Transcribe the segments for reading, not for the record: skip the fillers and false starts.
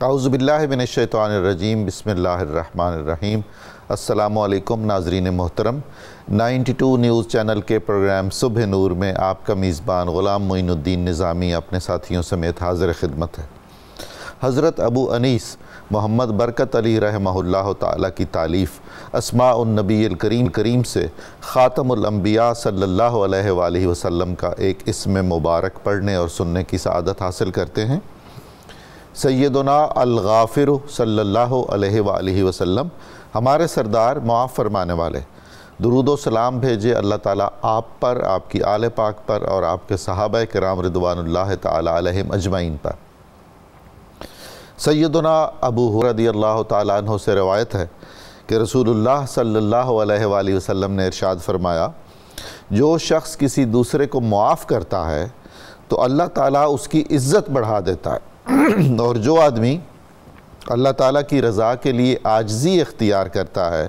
اعوذ باللہ من الشیطان الرجیم، بسم اللہ الرحمن الرحیم۔ السلام علیکم ناظرین محترم، 92 نیوز چینل کے پروگرام صبح نور میں آپ کا میزبان غلام معین الدین نظامی اپنے ساتھیوں سمیت حاضر خدمت ہے۔ حضرت ابو انیس محمد برکت علی رحمہ اللہ تعالیٰ کی تالیف اسماء النبی الکریم سے خاتم الانبیاء صلی اللہ علیہ وآلہ وسلم کا ایک اسم مبارک پڑھنے اور سننے کی سعادت حاصل کرتے ہیں۔ سیدنا الغافر صلی اللہ علیہ وآلہ وسلم، ہمارے سردار معاف فرمانے والے، درود و سلام بھیجے اللہ تعالیٰ آپ پر، آپ کی آل پاک پر اور آپ کے صحابہ کرام رضوان اللہ تعالیٰ علیہم اجمعین پر۔ سیدنا ابو ہریرہ رضی اللہ تعالیٰ عنہ سے روایت ہے کہ رسول اللہ صلی اللہ علیہ وآلہ وسلم نے ارشاد فرمایا، جو شخص کسی دوسرے کو معاف کرتا ہے تو اللہ تعالیٰ اس کی عزت بڑھا دیتا ہے، اور جو آدمی اللہ تعالیٰ کی رضا کے لیے عاجزی اختیار کرتا ہے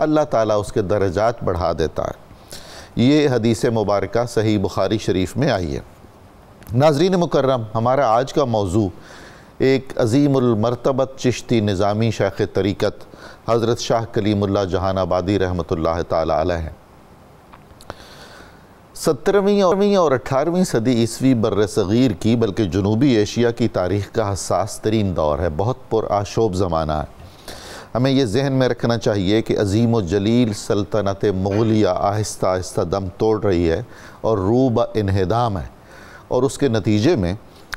اللہ تعالیٰ اس کے درجات بڑھا دیتا ہے۔ یہ حدیث مبارکہ صحیح بخاری شریف میں آئی ہے۔ ناظرین مکرم، ہمارا آج کا موضوع ایک عظیم المرتبت چشتی نظامی شیخ طریقت حضرت شاہ کلیم اللہ جہان آبادی رحمۃ اللہ تعالیٰ علیہ ہے۔ 17ویں اور 18ویں صدی عیسوی بر صغیر کی بلکہ جنوبی ایشیا کی تاریخ کا حساس ترین دور ہے، بہت پرآشوب زمانہ ہے۔ ہمیں یہ ذہن میں رکھنا چاہیے کہ عظیم و جلیل سلطنت مغلیہ آہستہ آہستہ دم توڑ رہی ہے اور روبہ انہدام ہے، اور اس کے نتیجے میں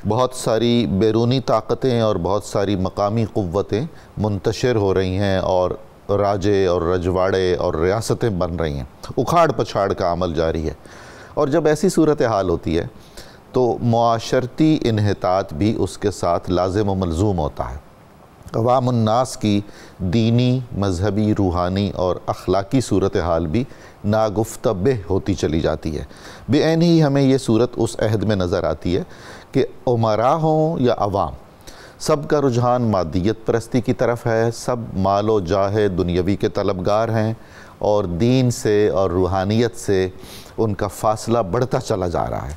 بہت ساری بیرونی طاقتیں اور بہت ساری مقامی قوتیں منتشر ہو رہی ہیں اور راجے اور رجواڑے اور ریاستیں بن رہی ہیں، اکھاڑ پچھاڑ کا عمل جاری ہے۔ اور جب ایسی صورتحال ہوتی ہے تو معاشرتی انحطاط بھی اس کے ساتھ لازم و ملزوم ہوتا ہے۔ عوام الناس کی دینی، مذہبی، روحانی اور اخلاقی صورتحال بھی ناگفتہ بہ ہوتی چلی جاتی ہے۔ بے عین ہی ہمیں یہ صورت اس عہد میں نظر آتی ہے کہ امراء ہوں یا عوام، سب کا رجحان مادیت پرستی کی طرف ہے، سب مال و جاہ دنیاوی کے طلبگار ہیں، اور دین سے اور روحانیت سے ان کا فاصلہ بڑھتا چلا جا رہا ہے۔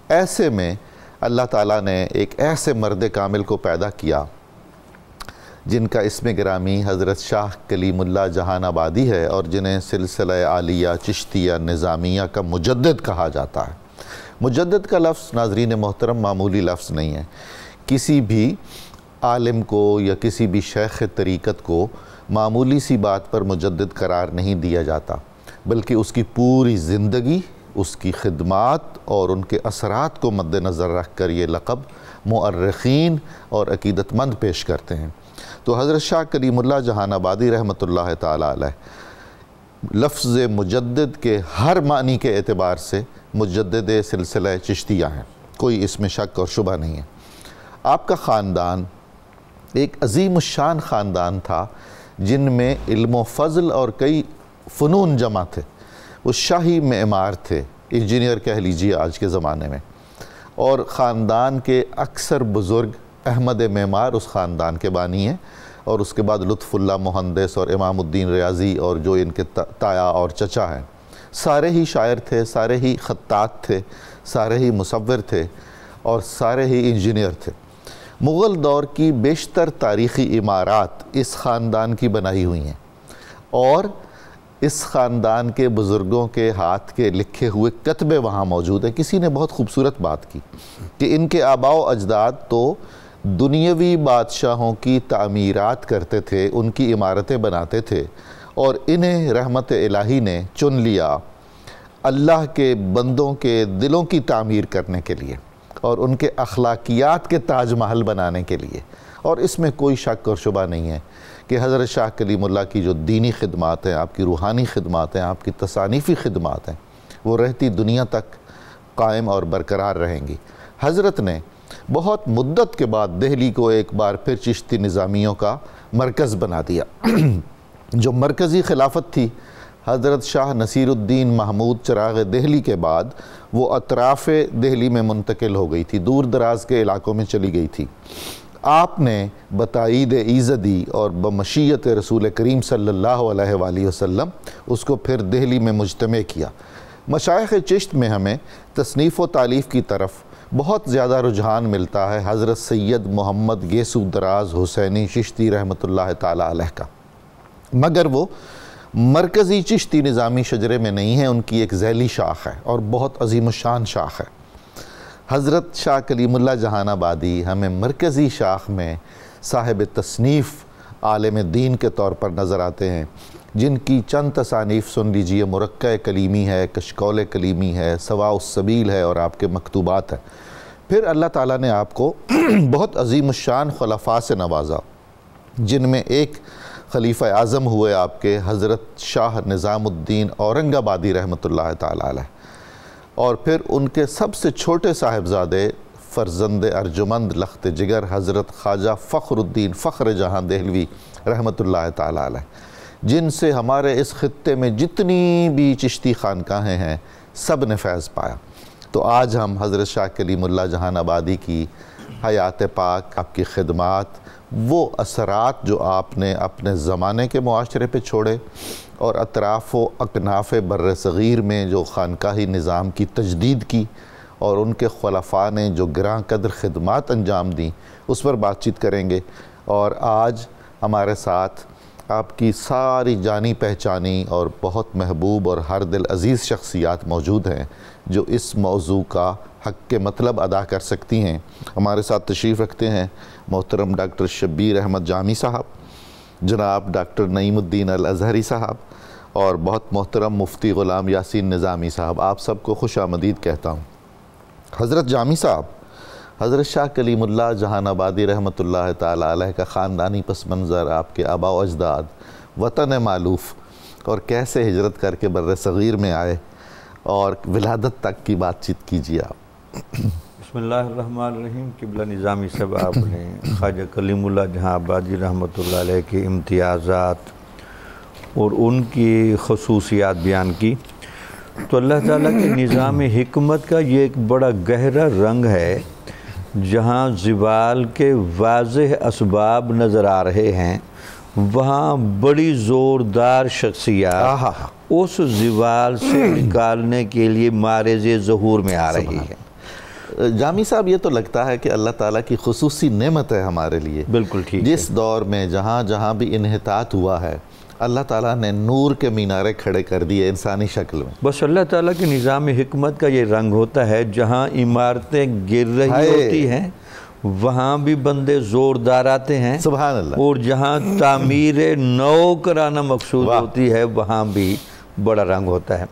ایسے میں اللہ تعالیٰ نے ایک ایسے مرد کامل کو پیدا کیا جن کا اسم گرامی حضرت شاہ کلیم اللہ جہان آبادی ہے، اور جنہیں سلسلہ عالیہ چشتیہ نظامیہ کا مجدد کہا جاتا ہے۔ مجدد کا لفظ ناظرین محترم معمولی لفظ نہیں ہے۔ کسی بھی عالم کو یا کسی بھی شیخ طریقت کو معمولی سی بات پر مجدد قرار نہیں دیا جاتا، بلکہ اس کی پوری زندگی، اس کی خدمات اور ان کے اثرات کو مد نظر رکھ کر یہ لقب مؤرخین اور عقیدت مند پیش کرتے ہیں۔ تو حضرت شاہ کلیم اللہ جہان آبادی رحمۃ اللہ تعالیٰ علیہ لفظ مجدد کے ہر معنی کے اعتبار سے مجدد سلسلہ چشتیہ ہیں، کوئی اس میں شک اور شبہ نہیں ہے۔ آپ کا خاندان ایک عظیم الشان خاندان تھا جن میں علم و فضل اور کئی فنون جمع تھے۔ وہ شاہی معمار تھے، انجینئر کہہ لیجیے آج کے زمانے میں، اور خاندان کے اکثر بزرگ احمد معمار اس خاندان کے بانی ہیں، اور اس کے بعد لطف اللہ مہندس اور امام الدین ریاضی اور جو ان کے تایا اور چچا ہیں، سارے ہی شاعر تھے، سارے ہی خطاط تھے، سارے ہی مصور تھے اور سارے ہی انجینئر تھے۔ مغل دور کی بیشتر تاریخی عمارات اس خاندان کی بنائی ہوئی ہیں، اور اس خاندان کے بزرگوں کے ہاتھ کے لکھے ہوئے کتبے وہاں موجود ہیں۔ کسی نے بہت خوبصورت بات کی کہ ان کے آباء و اجداد تو دنیاوی بادشاہوں کی تعمیرات کرتے تھے، ان کی عمارتیں بناتے تھے، اور انہیں رحمت الہی نے چن لیا اللہ کے بندوں کے دلوں کی تعمیر کرنے کے لیے اور ان کے اخلاقیات کے تاج محل بنانے کے لیے۔ اور اس میں کوئی شک اور شبہ نہیں ہے کہ حضرت شاہ کلیم اللہ کی جو دینی خدمات ہیں، آپ کی روحانی خدمات ہیں، آپ کی تصانیفی خدمات ہیں، وہ رہتی دنیا تک قائم اور برقرار رہیں گی۔ حضرت نے بہت مدت کے بعد دہلی کو ایک بار پھر چشتی نظامیوں کا مرکز بنا دیا۔ جو مرکزی خلافت تھی حضرت شاہ نصیر الدین محمود چراغ دہلی کے بعد، وہ اطراف دہلی میں منتقل ہو گئی تھی، دور دراز کے علاقوں میں چلی گئی تھی۔ آپ نے بتائید ایزدی اور بمشیت رسول کریم صلی اللہ علیہ وآلہ وسلم اس کو پھر دہلی میں مجتمع کیا۔ مشائخ چشت میں ہمیں تصنیف و تالیف کی طرف بہت زیادہ رجحان ملتا ہے حضرت سید محمد گیسو دراز حسینی چشتی رحمۃ اللہ تعالی علیہ کا، مگر وہ مرکزی چشتی نظامی شجرے میں نہیں ہے، ان کی ایک ذیلی شاخ ہے اور بہت عظیم الشان شاخ ہے۔ حضرت شاہ کلیم اللہ جہان آبادی ہمیں مرکزی شاخ میں صاحب تصنیف عالم دین کے طور پر نظر آتے ہیں، جن کی چند تصانیف سن لیجئے، مرقع کلیمی ہے، کشکول کلیمی ہے، سواء السبیل ہے اور آپ کے مکتوبات ہیں۔ پھر اللہ تعالیٰ نے آپ کو بہت عظیم الشان خلفاء سے نوازا، جن میں ایک خلیفہ اعظم ہوئے آپ کے حضرت شاہ نظام الدین اورنگ آبادی رحمۃ اللہ تعالیٰ علیہ، اور پھر ان کے سب سے چھوٹے صاحبزادے فرزند ارجمند لخت جگر حضرت خواجہ فخر الدین فخر جہاں دہلوی رحمۃ اللہ تعالیٰ علیہ، جن سے ہمارے اس خطے میں جتنی بھی چشتی خانقاہیں ہیں سب نے فیض پایا۔ تو آج ہم حضرت شاہ کلیم اللہ جہان آبادی کی حیات پاک، آپ کی خدمات، وہ اثرات جو آپ نے اپنے زمانے کے معاشرے پہ چھوڑے اور اطراف و اکناف بر صغیر میں جو خانقاہی نظام کی تجدید کی اور ان کے خلفاء نے جو گراں قدر خدمات انجام دیں، اس پر بات چیت کریں گے۔ اور آج ہمارے ساتھ آپ کی ساری جانی پہچانی اور بہت محبوب اور ہر دل عزیز شخصیات موجود ہیں جو اس موضوع کا حق کے مطلب ادا کر سکتی ہیں۔ ہمارے ساتھ تشریف رکھتے ہیں محترم ڈاکٹر شبیر احمد جامی صاحب، جناب ڈاکٹر نعیم الدین الازہری صاحب، اور بہت محترم مفتی غلام یاسین نظامی صاحب۔ آپ سب کو خوش آمدید کہتا ہوں۔ حضرت جامی صاحب، حضرت شاہ کلیم اللہ جہان آبادی رحمۃ اللہ تعالیٰ علیہ کا خاندانی پس منظر، آپ کے آباء و اجداد، وطن معلوف، اور کیسے ہجرت کر کے بر صغیر میں آئے اور ولادت تک کی بات چیت کیجیے آپ۔ بسم اللہ الرحمن الرحیم۔ قبلہ نظامی صاحب، آپ نے خواجہ کلیم اللہ جہاں آبادی رحمۃ اللہ علیہ کے امتیازات اور ان کی خصوصیات بیان کی، تو اللہ تعالیٰ کے نظام حکمت کا یہ ایک بڑا گہرا رنگ ہے، جہاں زوال کے واضح اسباب نظر آ رہے ہیں، وہاں بڑی زوردار شخصیات اس زوال سے نکالنے کے لیے معرض ظہور میں آ رہی ہے۔ جامی صاحب، یہ تو لگتا ہے کہ اللہ تعالیٰ کی خصوصی نعمت ہے ہمارے لیے۔ بالکل ٹھیک۔ جس دور میں جہاں جہاں بھی انحطاط ہوا ہے، اللہ تعالیٰ نے نور کے مینارے کھڑے کر دیے انسانی شکل میں۔ بس اللہ تعالیٰ کے نظام حکمت کا یہ رنگ ہوتا ہے، جہاں عمارتیں گر رہی ہوتی ہیں وہاں بھی بندے زوردار آتے ہیں، سبحان اللہ، اور جہاں تعمیر نو کرانا مقصود ہوتی ہے وہاں بھی بڑا رنگ ہوتا ہے۔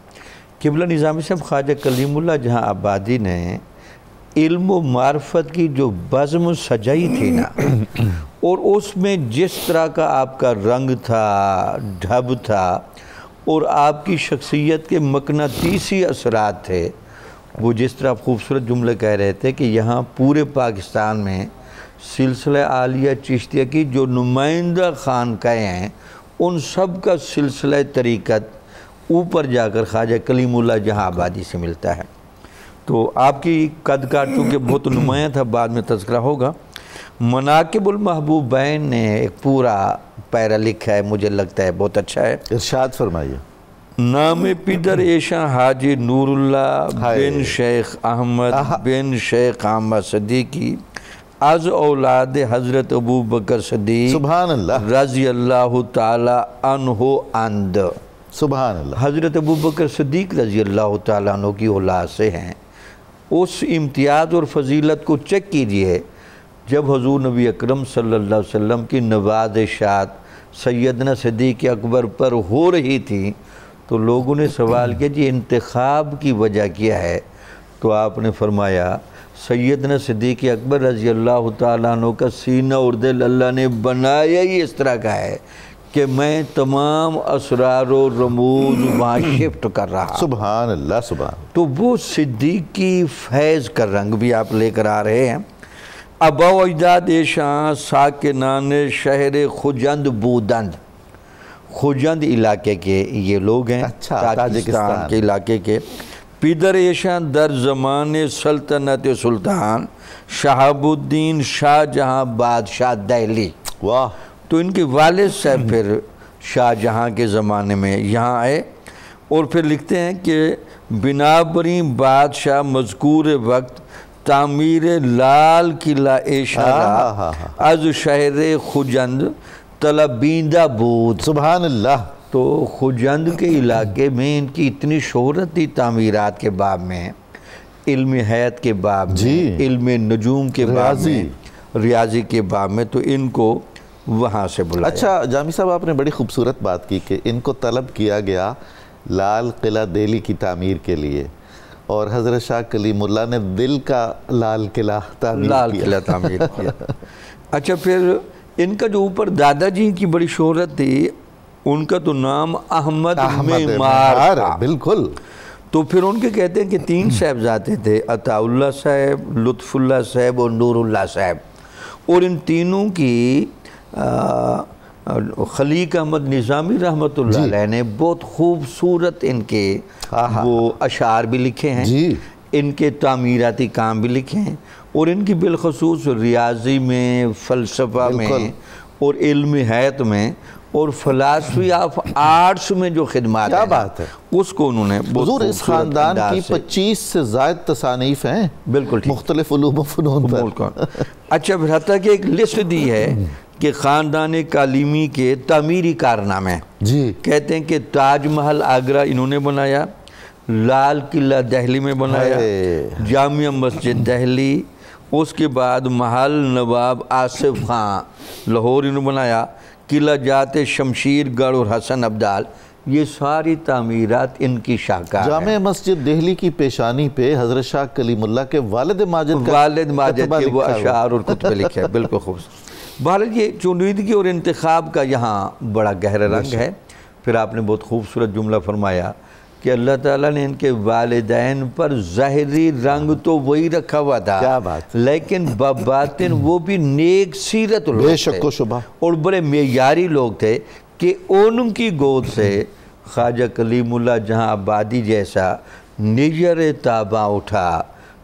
قبلہ نظامی صاحب، خواجہ کلیم اللہ جہاں آبادی نے علم و معرفت کی جو بزم سجائی تھی نا، اور اس میں جس طرح کا آپ کا رنگ تھا، ڈھب تھا، اور آپ کی شخصیت کے مقناطیسی اثرات تھے، وہ جس طرح خوبصورت جملے کہہ رہے تھے کہ یہاں پورے پاکستان میں سلسلہ عالیہ چشتیہ کی جو نمائندہ خانقاہیں ہیں، ان سب کا سلسلہ طریقت اوپر جا کر خواجہ کلیم اللہ جہاں آبادی سے ملتا ہے۔ تو آپ کی قد کاٹ چونکہ بہت نمایاں تھا، بعد میں تذکرہ ہوگا۔ مناقب المحبوبین نے ایک پورا پیرا لکھا ہے، مجھے لگتا ہے بہت اچھا ہے۔ ارشاد فرمائیے۔ نام پدر ایشاں حاجی نور اللہ بن شیخ احمد بن شیخ احمد صدیقی از اولاد حضرت ابو بکر صدیق سبحان اللہ رضی اللہ تعالی عنہ اند۔ سبحان اللہ۔ حضرت ابو بکر صدیق رضی اللہ تعالیٰ عنہ کی اولاد سے ہیں۔ اس امتیاز اور فضیلت کو چیک کیجئے، جب حضور نبی اکرم صلی اللہ علیہ وسلم کی نوازشات سیدنا صدیق اکبر پر ہو رہی تھی تو لوگوں نے سوال کیا جی انتخاب کی وجہ کیا ہے؟ تو آپ نے فرمایا سیدنا صدیق اکبر رضی اللہ تعالیٰ عنہ کا سینہ اور دل اللہ نے بنایا ہی اس طرح کا ہے کہ میں تمام اسرار و رموز وہاں شفٹ کر رہا۔ سبحان اللہ، سبحان۔ تو وہ صدیقی فیض کا رنگ بھی آپ لے کر آ رہے ہیں۔ ابا و اجداد ایشاں ساکنان شہر خجند بودند، خجند علاقے کے یہ لوگ ہیں، تاجکستان کے علاقے کے۔ پیدر ایشاں در زمان سلطنت سلطان شہاب الدین شاہ جہاں بادشاہ دہلی۔ واہ۔ تو ان کے والد صاحب پھر شاہ جہاں کے زمانے میں یہاں آئے، اور پھر لکھتے ہیں کہ بنابراً بادشاہ مذکور وقت تعمیر لال قلعہ اشارہ از شہر خجند طلبیندہ بود. سبحان اللہ. تو خجند کے علاقے میں ان کی اتنی شہرت تھی تعمیرات کے باب میں، علم حیات کے باب میں، علم نجوم کے باب میں، ریاضی کے باب میں، تو ان کو وہاں سے بلایا. اچھا جامی صاحب، آپ نے بڑی خوبصورت بات کی کہ ان کو طلب کیا گیا لال قلعہ دہلی کی تعمیر کے لیے، اور حضرت شاہ کلیم اللہ نے دل کا لال قلعہ تعمیر کیا. اچھا پھر ان کا جو اوپر دادا جی کی بڑی شہرت تھی، ان کا تو نام احمد معمار تھا. بالکل. تو پھر ان کے کہتے ہیں کہ 3 صاحبزادے تھے، عطا اللہ صاحب، لطف اللہ صاحب اور نور اللہ صاحب، اور ان تینوں کی خلیق احمد نظامی رحمۃ اللہ علیہ نے بہت خوبصورت ان کے وہ اشعار بھی لکھے ہیں، ان کے تعمیراتی کام بھی لکھے ہیں، اور ان کی بالخصوص ریاضی میں، فلسفہ میں اور علم حیات میں اور فلسفی آف آرٹس میں جو خدمات ہیں، کیا بات ہے، اس کو انہوں نے حضور اس خاندان کی 25 سے زائد تصانیف ہیں، بالکل مختلف علوم و فنون پر. اچھا پھر حتیٰ کہ ایک لسٹ دی ہے کہ خاندان کالیمی کے تعمیری کارنامے، کہتے ہیں کہ تاج محل آگرہ انہوں نے بنایا، لال قلعہ دہلی میں بنایا، جامعہ مسجد دہلی، اس کے بعد محل نواب آصف خان لاہور انہوں نے بنایا، قلعہ جات شمشیر گڑھ اور حسن عبدال، یہ ساری تعمیرات ان کی شاہکار ہیں. جامع مسجد دہلی کی پیشانی پہ حضرت شاہ کلیم اللہ کے والد ماجد کے وہ اشعار اور کتبے لکھے ہیں. بالکل خوبصورت. بہرحال یہ چنیدگی اور انتخاب کا یہاں بڑا گہرا رنگ ہے. پھر آپ نے بہت خوبصورت جملہ فرمایا کہ اللہ تعالیٰ نے ان کے والدین پر ظاہری رنگ تو وہی رکھا ہوا تھا، لیکن باطن وہ بھی نیک سیرت لوگ تھے اور بڑے معیاری لوگ تھے کہ ان کی گود سے خواجہ کلیم اللہ جہاں آبادی جیسا نیر تاباں اٹھا،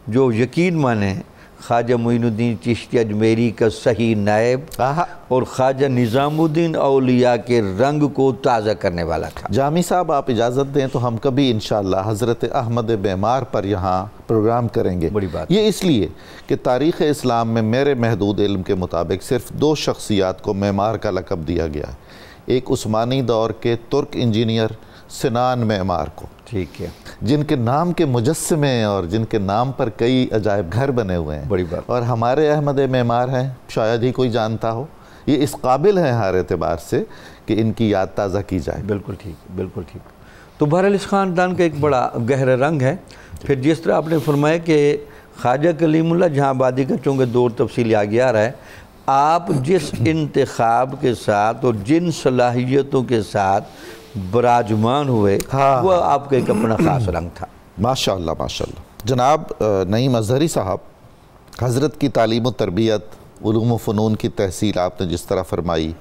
جو یقین مانے خواجہ معین الدین چشتی اجمیری کا صحیح نائب اور خواجہ نظام الدین اولیاء کے رنگ کو تازہ کرنے والا تھا. جامی صاحب آپ اجازت دیں تو ہم کبھی انشاءاللہ حضرت احمد معمار پر یہاں پروگرام کریں گے. بڑی بات. یہ اس لیے کہ تاریخ اسلام میں میرے محدود علم کے مطابق صرف 2 شخصیات کو معمار کا لقب دیا گیا ہے. ایک عثمانی دور کے ترک انجینئر سنان معمار کو، ٹھیک ہے، جن کے نام کے مجسمے اور جن کے نام پر کئی عجائب گھر بنے ہوئے ہیں. بڑی بات. اور ہمارے احمد معمار ہیں، شاید ہی کوئی جانتا ہو. یہ اس قابل ہیں ہر اعتبار سے کہ ان کی یاد تازہ کی جائے. بالکل ٹھیک، بالکل ٹھیک. تو بہرحال اس خاندان کا ایک بڑا گہرا رنگ ہے. پھر جس طرح آپ نے فرمایا کہ خواجہ کلیم اللہ جہاں آبادی کا چونکہ دور تفصیلی آگے آ رہا ہے، آپ جس انتخاب کے ساتھ اور جن صلاحیتوں کے ساتھ براجمان ہوئے، وہ آپ کا ایک اپنا خاص رنگ تھا. ماشاءاللہ ماشاءاللہ. جناب نعیم اظہری صاحب، حضرت کی تعلیم و تربیت، علوم و فنون کی تحصیل آپ نے جس طرح فرمائی،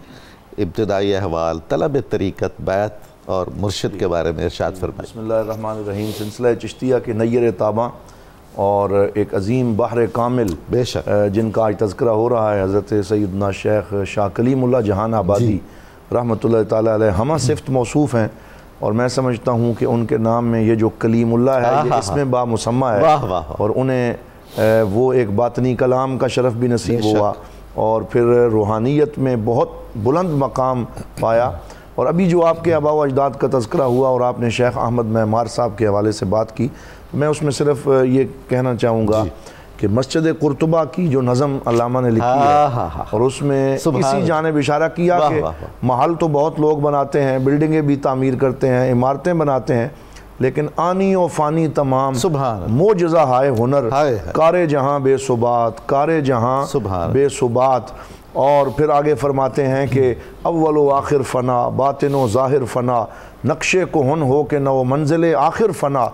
ابتدائی احوال، طلب طریقت، بیعت اور مرشد کے بارے میں ارشاد فرمائی. بسم اللہ الرحمن الرحیم. سلسلہ چشتیہ کے نیر تاباں اور ایک عظیم بحر کامل بے شک جن کا آج تذکرہ ہو رہا ہے، حضرت سیدنا شیخ شاہ کلیم اللہ جہان آبادی رحمۃ اللہ تعالیٰ علیہ، ہمہ صفت موصوف ہیں. اور میں سمجھتا ہوں کہ ان کے نام میں یہ جو کلیم اللہ ہے یہ اس میں با مسمہ ہے، اور انہیں وہ ایک باطنی کلام کا شرف بھی نصیب ہوا اور پھر روحانیت میں بہت بلند مقام پایا. اور ابھی جو آپ کے آباء و اجداد کا تذکرہ ہوا اور آپ نے شیخ احمد معمار صاحب کے حوالے سے بات کی، میں اس میں صرف یہ کہنا چاہوں گا کہ مسجد قرطبہ کی جو نظم علامہ نے لکھی ہے اور اس میں اسی جانب اشارہ کیا کہ محل تو بہت لوگ بناتے ہیں، بلڈنگیں بھی تعمیر کرتے ہیں، عمارتیں بناتے ہیں، لیکن آنی و فانی تمام معجزہ ہائے ہنر، کار جہاں بے ثبات، کار جہاں بے ثبات. اور پھر آگے فرماتے ہیں کہ اول و آخر فنا، باطن و ظاہر فنا، نقش کہن ہو کہ نو منزل آخر فنا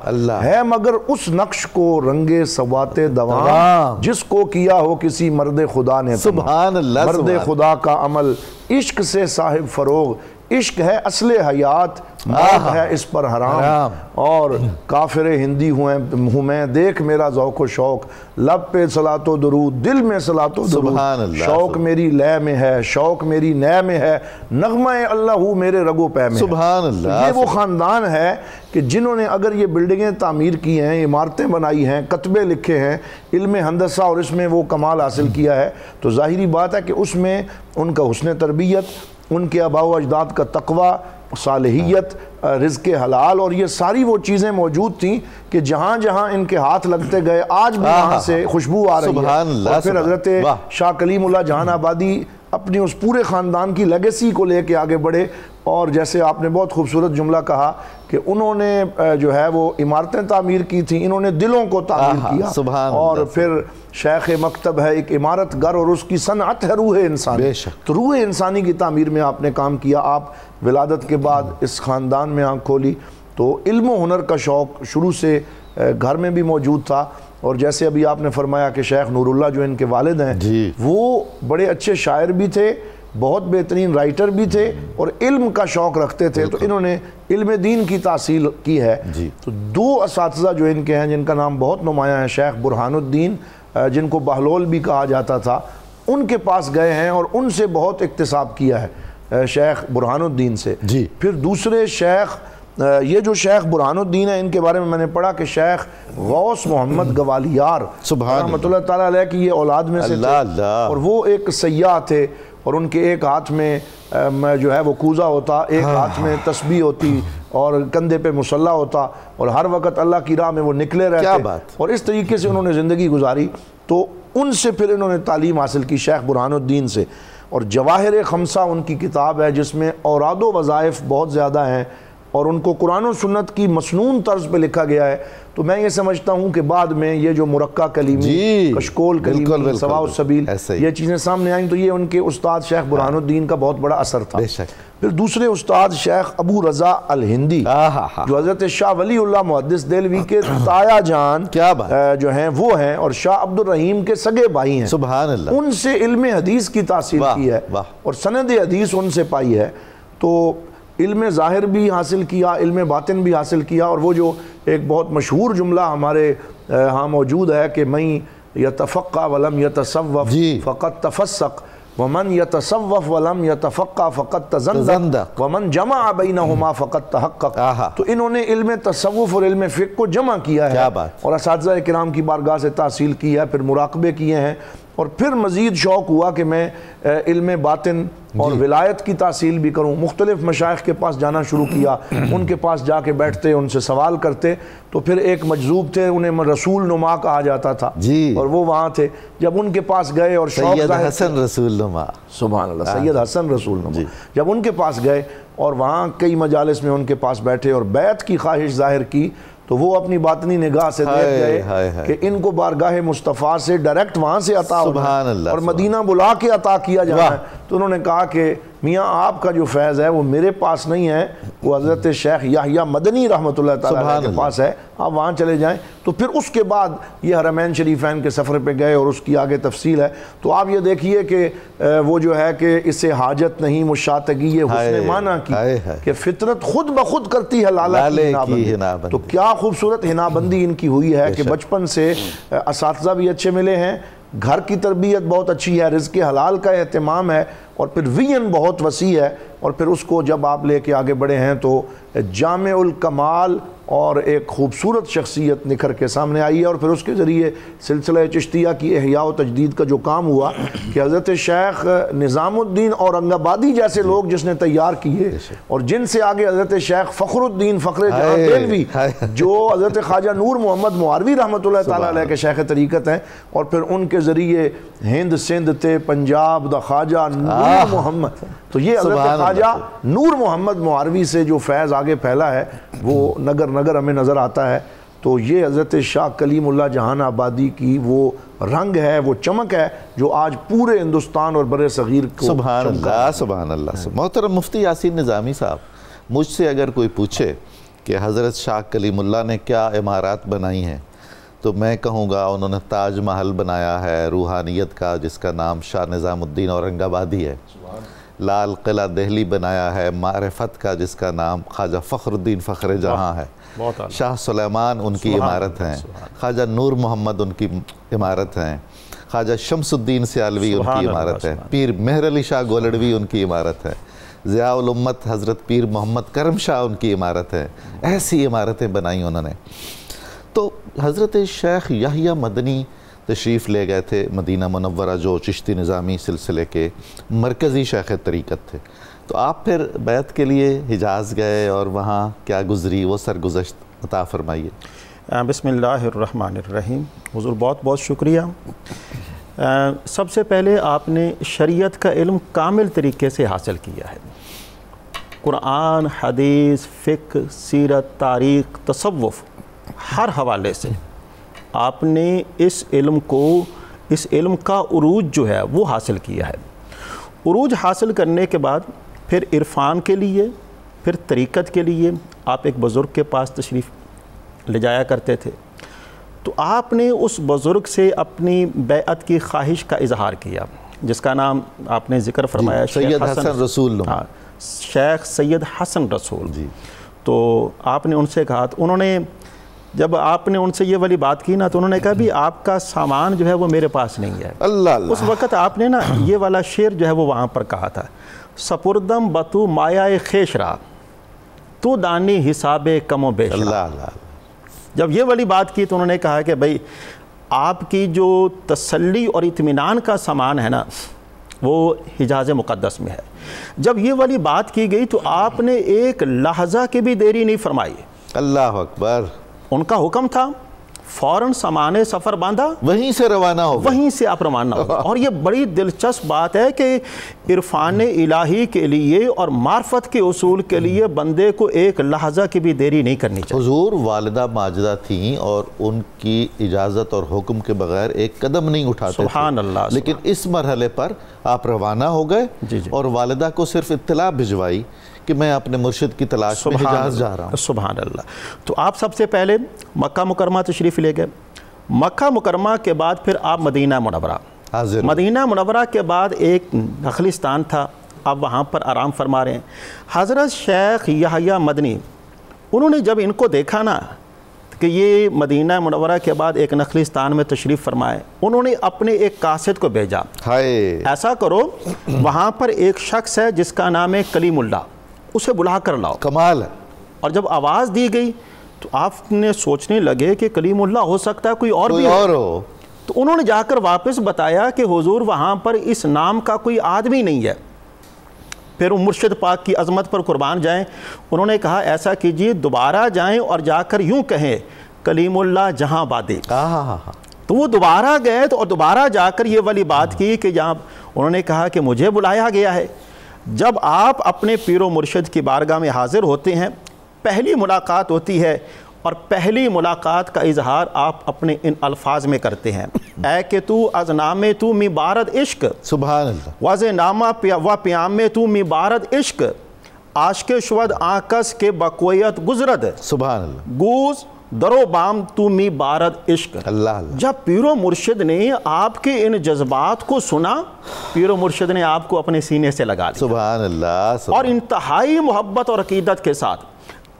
ہے، مگر اس نقش کو رنگ سوات دوام جس کو کیا ہو کسی مرد خدا نے. سبحان اللہ. مرد خدا کا عمل عشق سے صاحب فروغ عشق ہے اصل حیات، موت ہے اس پر حرام، اور کافر ہندی ہوں میں، دیکھ میرا ذوق و شوق، لب پہ صلاۃ و درود، دل میں صلاۃ و درود، شوق میری لے میں ہے، شوق میری نے میں ہے، نغمہ اللہ میرے رگ و پے میں ہے۔ سبحان اللہ۔ یہ وہ خاندان ہے کہ جنہوں نے اگر یہ بلڈنگیں تعمیر کی ہیں، عمارتیں بنائی ہیں، کتبے لکھے ہیں، علم ہندسہ اور اس میں وہ کمال حاصل کیا ہے، تو ظاہری بات ہے کہ اس میں ان کا حسن تربیت، ان کے آباء و اجداد کا تقوی، صالحیت، رزق حلال، اور یہ ساری وہ چیزیں موجود تھیں کہ جہاں جہاں ان کے ہاتھ لگتے گئے آج بھی وہاں سے خوشبو آ رہی ہے۔ اور پھر حضرت شاہ کلیم اللہ جہان آبادی اپنی اس پورے خاندان کی لیگیسی کو لے کے آگے بڑھے، اور جیسے آپ نے بہت خوبصورت جملہ کہا کہ انہوں نے جو ہے وہ عمارتیں تعمیر کی تھیں، انہوں نے دلوں کو تعمیر کیا، اور پھر شیخ مکتب ہے ایک عمارت گر، اور اس کی صنعت ہے روح انسانی، تو روح انسانی کی تعمیر میں آپ نے کام کیا۔ آپ ولادت کے بعد اس خاندان میں آنکھ کھولی تو علم و ہنر کا شوق شروع سے گھر میں بھی موجود تھا، اور جیسے ابھی آپ نے فرمایا کہ شیخ نور اللہ جو ان کے والد ہیں وہ بڑے اچھے شاعر بھی تھے، بہت بہترین رائٹر بھی تھے، اور علم کا شوق رکھتے تھے، تو انہوں نے علم دین کی تحصیل کی ہے۔ تو دو اساتذہ جو ان کے ہیں جن کا نام بہت نمایاں ہے، شیخ برہان الدین جن کو بہلول بھی کہا جاتا تھا، ان کے پاس گئے ہیں اور ان سے بہت اکتساب کیا ہے شیخ برہان الدین سے۔ پھر دوسرے شیخ، یہ جو شیخ برہان الدین ہے ان کے بارے میں میں نے پڑھا کہ شیخ غوث محمد گوالیار رحمۃ اللہ تعالیٰ علیہ کی یہ اولاد میں سے تھے، اور وہ ایک سیاح تھے، اور ان کے ایک ہاتھ میں جو ہے وہ کوزہ ہوتا، ایک ہاتھ میں تسبیح ہوتی، اور کندھے پہ مصلی ہوتا، اور ہر وقت اللہ کی راہ میں وہ نکلے رہتے، اور اس طریقے سے انہوں نے زندگی گزاری۔ تو ان سے پھر انہوں نے تعلیم حاصل کی شیخ برہان الدین سے، اور جواہر خمسہ ان کی کتاب ہے جس میں اوراد و وظائف بہت زیادہ ہیں، اور ان کو قرآن و سنت کی مسنون طرز پہ لکھا گیا ہے۔ تو میں یہ سمجھتا ہوں کہ بعد میں یہ جو مرقع کلیمی، کشکول کلیمی، سواء السبیل، یہ چیزیں سامنے آئیں، تو یہ ان کے استاد شیخ برہان الدین کا بہت بڑا اثر تھا۔ پھر دوسرے استاد شیخ ابو رضا الہندی جو حضرت شاہ ولی اللہ محدث دہلوی کے تایا جان جو ہیں وہ ہیں، اور شاہ عبد الرحیم کے سگے بھائی ہیں، سبحان اللہ، ان سے علم حدیث کی تحصیل کی ہے، اور سند حدیث ان سے پائی ہے۔ تو علم ظاہر بھی حاصل کیا، علم باطن بھی حاصل کیا، اور وہ جو ایک بہت مشہور جملہ ہمارے ہاں موجود ہے کہ من یتفقہ ولم یتصوف فقط تفسق، ومن یتصوف ولم یتفقہ فقط تزندق، ومن جمع بینہما فقط تحقق۔ تو انہوں نے علم تصوف اور علم فقہ کو جمع کیا ہے، اور اساتذہ کرام کی بارگاہ سے تحصیل کی ہے، پھر مراقبے کیے ہیں، اور پھر مزید شوق ہوا کہ میں علم باطن اور ولایت کی تحصیل بھی کروں۔ مختلف مشائخ کے پاس جانا شروع کیا، ان کے پاس جا کے بیٹھتے، ان سے سوال کرتے، تو پھر ایک مجذوب تھے، انہیں رسول نما کہا جاتا تھا، اور وہ وہاں تھے۔ جب ان کے پاس گئے اور سید حسن رسول نما، سبحان اللہ، سید حسن رسول نما، جب ان کے پاس گئے اور وہاں کئی مجالس میں ان کے پاس بیٹھے اور بیعت کی خواہش ظاہر کی، تو وہ اپنی باطنی نگاہ سے دیکھ گئے کہ ان کو بارگاہ مصطفیٰ سے ڈائریکٹ وہاں سے عطا ہونا ہے اور مدینہ بلا کے عطا کیا جانا ہے۔ تو انہوں نے کہا کہ میاں آپ کا جو فیض ہے وہ میرے پاس نہیں ہے، وہ حضرت شیخ یحییٰ مدنی رحمۃ اللہ تعالیٰ کے پاس ہے، آپ وہاں چلے جائیں۔ تو پھر اس کے بعد یہ حرمین شریفین کے سفر پہ گئے، اور اس کی آگے تفصیل ہے۔ تو آپ یہ دیکھیے کہ وہ جو ہے کہ اسے حاجت نہیں مشاتگی یہ حسن معنی کی، کہ فطرت خود بخود کرتی ہے لالہ کی ہنابندی۔ تو کیا خوبصورت ہنابندی ان کی ہوئی ہے کہ بچپن سے اساتذہ بھی اچھے ملے ہیں، گھر کی تربیت بہت اچھی ہے، رزق حلال کا اہتمام ہے، اور پھر ویژن بہت وسیع ہے، اور پھر اس کو جب آپ لے کے آگے بڑھے ہیں تو جامع الکمال اور ایک خوبصورت شخصیت نکھر کے سامنے آئی ہے۔ اور پھر اس کے ذریعے سلسلہ چشتیہ کی احیاء و تجدید کا جو کام ہوا کہ حضرت شیخ نظام الدین اورنگ آبادی جیسے لوگ جس نے تیار کیے، اور جن سے آگے حضرت شیخ فخر الدین فخر جہاں دہلوی جو حضرت خواجہ نور محمد معاروی رحمۃ اللہ تعالیٰ علیہ کے شیخ طریقت ہیں، اور پھر ان کے ذریعے ہند سندھ تے پنجاب دا خواجہ نور محمد، تو یہ حضرت خواجہ نور محمد معاروی سے جو فیض آگے پھیلا ہے وہ نگر نگر ہمیں نظر آتا ہے۔ تو یہ حضرت شاہ کلیم اللہ جہان آبادی کی وہ رنگ ہے، وہ چمک ہے جو آج پورے ہندوستان اور بر صغیر کو سبحان اللہ، سبحان اللہ۔ محترم مفتی یاسین نظامی صاحب، مجھ سے اگر کوئی پوچھے کہ حضرت شاہ کلیم اللہ نے کیا عمارات بنائی ہیں، تو میں کہوں گا انہوں نے تاج محل بنایا ہے روحانیت کا، جس کا نام شاہ نظام الدین اورنگ آبادی ہے۔ لال قلعہ دہلی بنایا ہے معرفت کا، جس کا نام خواجہ فخر الدین فخر جہاں ہے، شاہ سلیمان ان کی عمارت ہیں، خواجہ نور محمد ان کی عمارت ہیں، خواجہ شمس الدین سیالوی ان کی عمارت ہے، پیر مہر علی شاہ گولڑوی ان کی عمارت ہے، ضیاء الامت حضرت پیر محمد کرم شاہ ان کی عمارت ہے، ایسی عمارتیں بنائی انہوں نے۔ تو حضرت شیخ یحییٰ مدنی تشریف لے گئے تھے مدینہ منورہ، جو چشتی نظامی سلسلے کے مرکزی شیخ طریقت تھے، تو آپ پھر بیعت کے لیے حجاز گئے اور وہاں کیا گزری وہ سرگزشت عطا فرمائیے۔ بسم اللہ الرحمن الرحیم۔ حضور بہت بہت شکریہ۔ سب سے پہلے آپ نے شریعت کا علم کامل طریقے سے حاصل کیا ہے، قرآن، حدیث، فقہ، سیرت، تاریخ، تصوف، ہر حوالے سے آپ نے اس علم کا عروج جو ہے وہ حاصل کیا ہے۔ عروج حاصل کرنے کے بعد پھر عرفان کے لیے، پھر طریقت کے لیے آپ ایک بزرگ کے پاس تشریف لے جایا کرتے تھے، تو آپ نے اس بزرگ سے اپنی بیعت کی خواہش کا اظہار کیا، جس کا نام آپ نے ذکر فرمایا، سید حسن رسول، شیخ سید حسن رسول۔ تو آپ نے ان سے کہا، تو انہوں نے جب آپ نے ان سے یہ والی بات کی نا، تو انہوں نے کہا بھی آپ کا سامان جو ہے وہ میرے پاس نہیں ہے۔ اللہ اس وقت آپ نے نا یہ والا شعر جو ہے وہ وہاں پر کہا تھا، سپردم بتو مایائے خیش را تو دانی حساب کم و بیش را۔ جب یہ والی بات کی تو انہوں نے کہا کہ بھئی آپ کی جو تسلی اور اطمینان کا سامان ہے نا وہ حجاز مقدس میں ہے۔ جب یہ والی بات کی گئی تو آپ نے ایک لحظہ کی بھی دیری نہیں فرمائی۔ اللہ اکبر۔ ان کا حکم تھا فوراً سامان سفر باندھا، وہیں سے روانہ ہو گئے، وہیں سے آپ روانہ ہو گئے۔ اور یہ بڑی دلچسپ بات ہے کہ عرفان الہی کے لیے اور معرفت کے اصول کے لیے بندے کو ایک لحظہ کی بھی دیری نہیں کرنی چاہیے۔ حضور والدہ ماجدہ تھیں اور ان کی اجازت اور حکم کے بغیر ایک قدم نہیں اٹھاتے تھے، سبحان اللہ۔ لیکن اس مرحلے پر آپ روانہ ہو گئے اور والدہ کو صرف اطلاع بھجوائی کہ میں اپنے مرشد کی تلاش میں حجاز جا رہا ہوں۔ سبحان اللہ۔ تو آپ سب سے پہلے مکہ مکرمہ تشریف لے گئے، مکہ مکرمہ کے بعد پھر آپ مدینہ منورہ، مدینہ منورہ کے بعد ایک نخلستان تھا، آپ وہاں پر آرام فرما رہے ہیں۔ حضرت شیخ یحییٰ مدنی انہوں نے جب ان کو دیکھا نا کہ یہ مدینہ منورہ کے بعد ایک نخلستان میں تشریف فرمائے، انہوں نے اپنے ایک قاصد کو بھیجا، ایسا کرو وہاں پر ایک شخص ہے جس کا نام ہے کلیم اللہ، اسے بلا کر لاؤ۔ کمال ہے۔ اور جب آواز دی گئی تو آپ نے سوچنے لگے کہ کلیم اللہ ہو سکتا ہے کوئی اور بھی ہو، تو انہوں نے جا کر واپس بتایا کہ حضور وہاں پر اس نام کا کوئی آدمی نہیں ہے۔ پھر مرشد پاک کی عظمت پر قربان جائیں، انہوں نے کہا ایسا کیجئے دوبارہ جائیں اور جا کر یوں کہیں کلیم اللہ جہاں بادی۔ تو وہ دوبارہ گئے اور دوبارہ جا کر یہ والی بات کی کہ جہاں انہوں نے کہا کہ مجھے بلایا گیا ہے۔ جب آپ اپنے پیر و مرشد کی بارگاہ میں حاضر ہوتے ہیں، پہلی ملاقات ہوتی ہے اور پہلی ملاقات کا اظہار آپ اپنے ان الفاظ میں کرتے ہیں، اے کہ تو از نام تو می بارد عشق، سبحان اللہ، واز نامہ و پیام میں تو می بارد عشق، عاشق شود آنکس کے بقویت گزرد، سبحان اللہ، گوز درو بام تو می بارد عشق۔ اللہ۔ جب پیر و مرشد نے آپ کے ان جذبات کو سنا، پیر و مرشد نے آپ کو اپنے سینے سے لگا لیا، سبحان اللہ، اور انتہائی محبت اور عقیدت کے ساتھ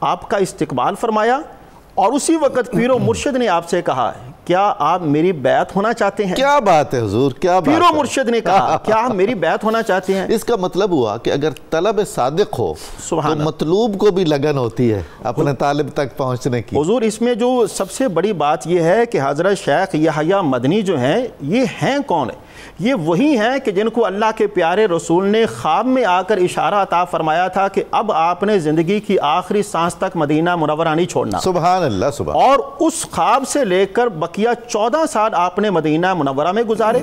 آپ کا استقبال فرمایا۔ اور اسی وقت پیر و مرشد نے آپ سے کہا کیا آپ میری بیعت ہونا چاہتے ہیں؟ کیا بات ہے حضور، کیا بات ہے۔ پیر و مرشد نے کہا کیا آپ میری بیعت ہونا چاہتے ہیں؟ اس کا مطلب ہوا کہ اگر طلب صادق ہو تو مطلوب کو بھی لگن ہوتی ہے اپنے طالب تک پہنچنے کی۔ حضور اس میں جو سب سے بڑی بات یہ ہے کہ حضرت شیخ یحییٰ مدنی جو ہیں یہ ہیں کون؟ یہ وہی ہیں کہ جن کو اللہ کے پیارے رسول نے خواب میں آ کر اشارہ عطا فرمایا تھا کہ اب آپ نے زندگی کی آخری سانس تک مدینہ منورہ نہیں چھوڑنا۔ سبحان اللہ، سبحان۔ اور اس خواب سے لے کر بقیہ 14 سال آپ نے مدینہ منورہ میں گزارے۔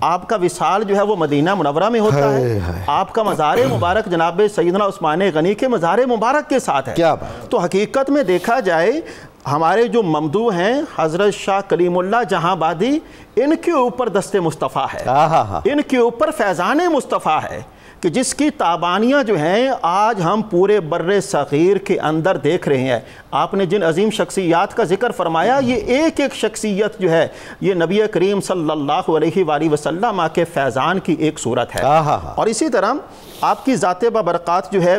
آپ کا وصال جو ہے وہ مدینہ منورہ میں ہوتا ہے، آپ کا مزار مبارک جناب سیدنا عثمان غنی کے مزار مبارک کے ساتھ ہے۔ کیا بات۔ تو حقیقت میں دیکھا جائے ہمارے جو ممدوح ہیں حضرت شاہ کلیم اللہ جہاں بادی، ان کے اوپر دست مصطفیٰ ہے، ان کے اوپر فیضان مصطفیٰ ہے کہ جس کی تابانیاں جو ہیں آج ہم پورے بر صغیر کے اندر دیکھ رہے ہیں. آپ نے جن عظیم شخصیات کا ذکر فرمایا، یہ ایک ایک شخصیت جو ہے یہ نبی کریم صلی اللہ علیہ وآلہ وسلم کے فیضان کی ایک صورت ہے. اور اسی طرح آپ کی ذات بابرکات جو ہے،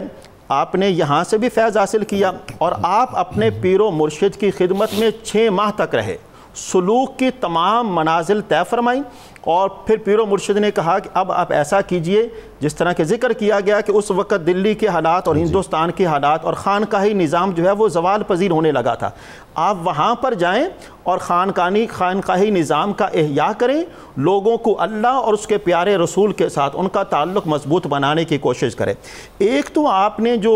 آپ نے یہاں سے بھی فیض حاصل کیا اور آپ اپنے پیر و مرشد کی خدمت میں 6 ماہ تک رہے، سلوک کی تمام منازل طے فرمائیں، اور پھر پیر و مرشد نے کہا کہ اب آپ ایسا کیجئے جس طرح کہ ذکر کیا گیا کہ اس وقت دلی کے حالات اور ہندوستان کے حالات اور خانقاہی نظام جو ہے وہ زوال پذیر ہونے لگا تھا. آپ وہاں پر جائیں اور خانقاہی نظام کا احیاء کریں، لوگوں کو اللہ اور اس کے پیارے رسول کے ساتھ ان کا تعلق مضبوط بنانے کی کوشش کریں. ایک تو آپ نے جو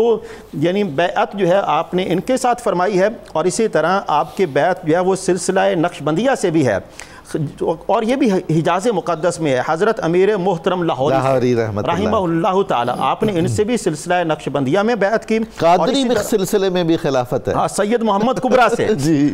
یعنی بیعت جو ہے آپ نے ان کے ساتھ فرمائی ہے، اور اسی طرح آپ کی بیعت جو ہے وہ سلسلہ نقشبندیہ سے بھی ہے، اور یہ بھی حجاز مقدس میں ہے. حضرت امیر محترم لاہوری رحمہ اللہ تعالی، آپ نے ان سے بھی سلسلہ نقشبندیہ میں بیعت کی. قادری سلسلے میں بھی خلافت ہے. سید محمد کبرا سے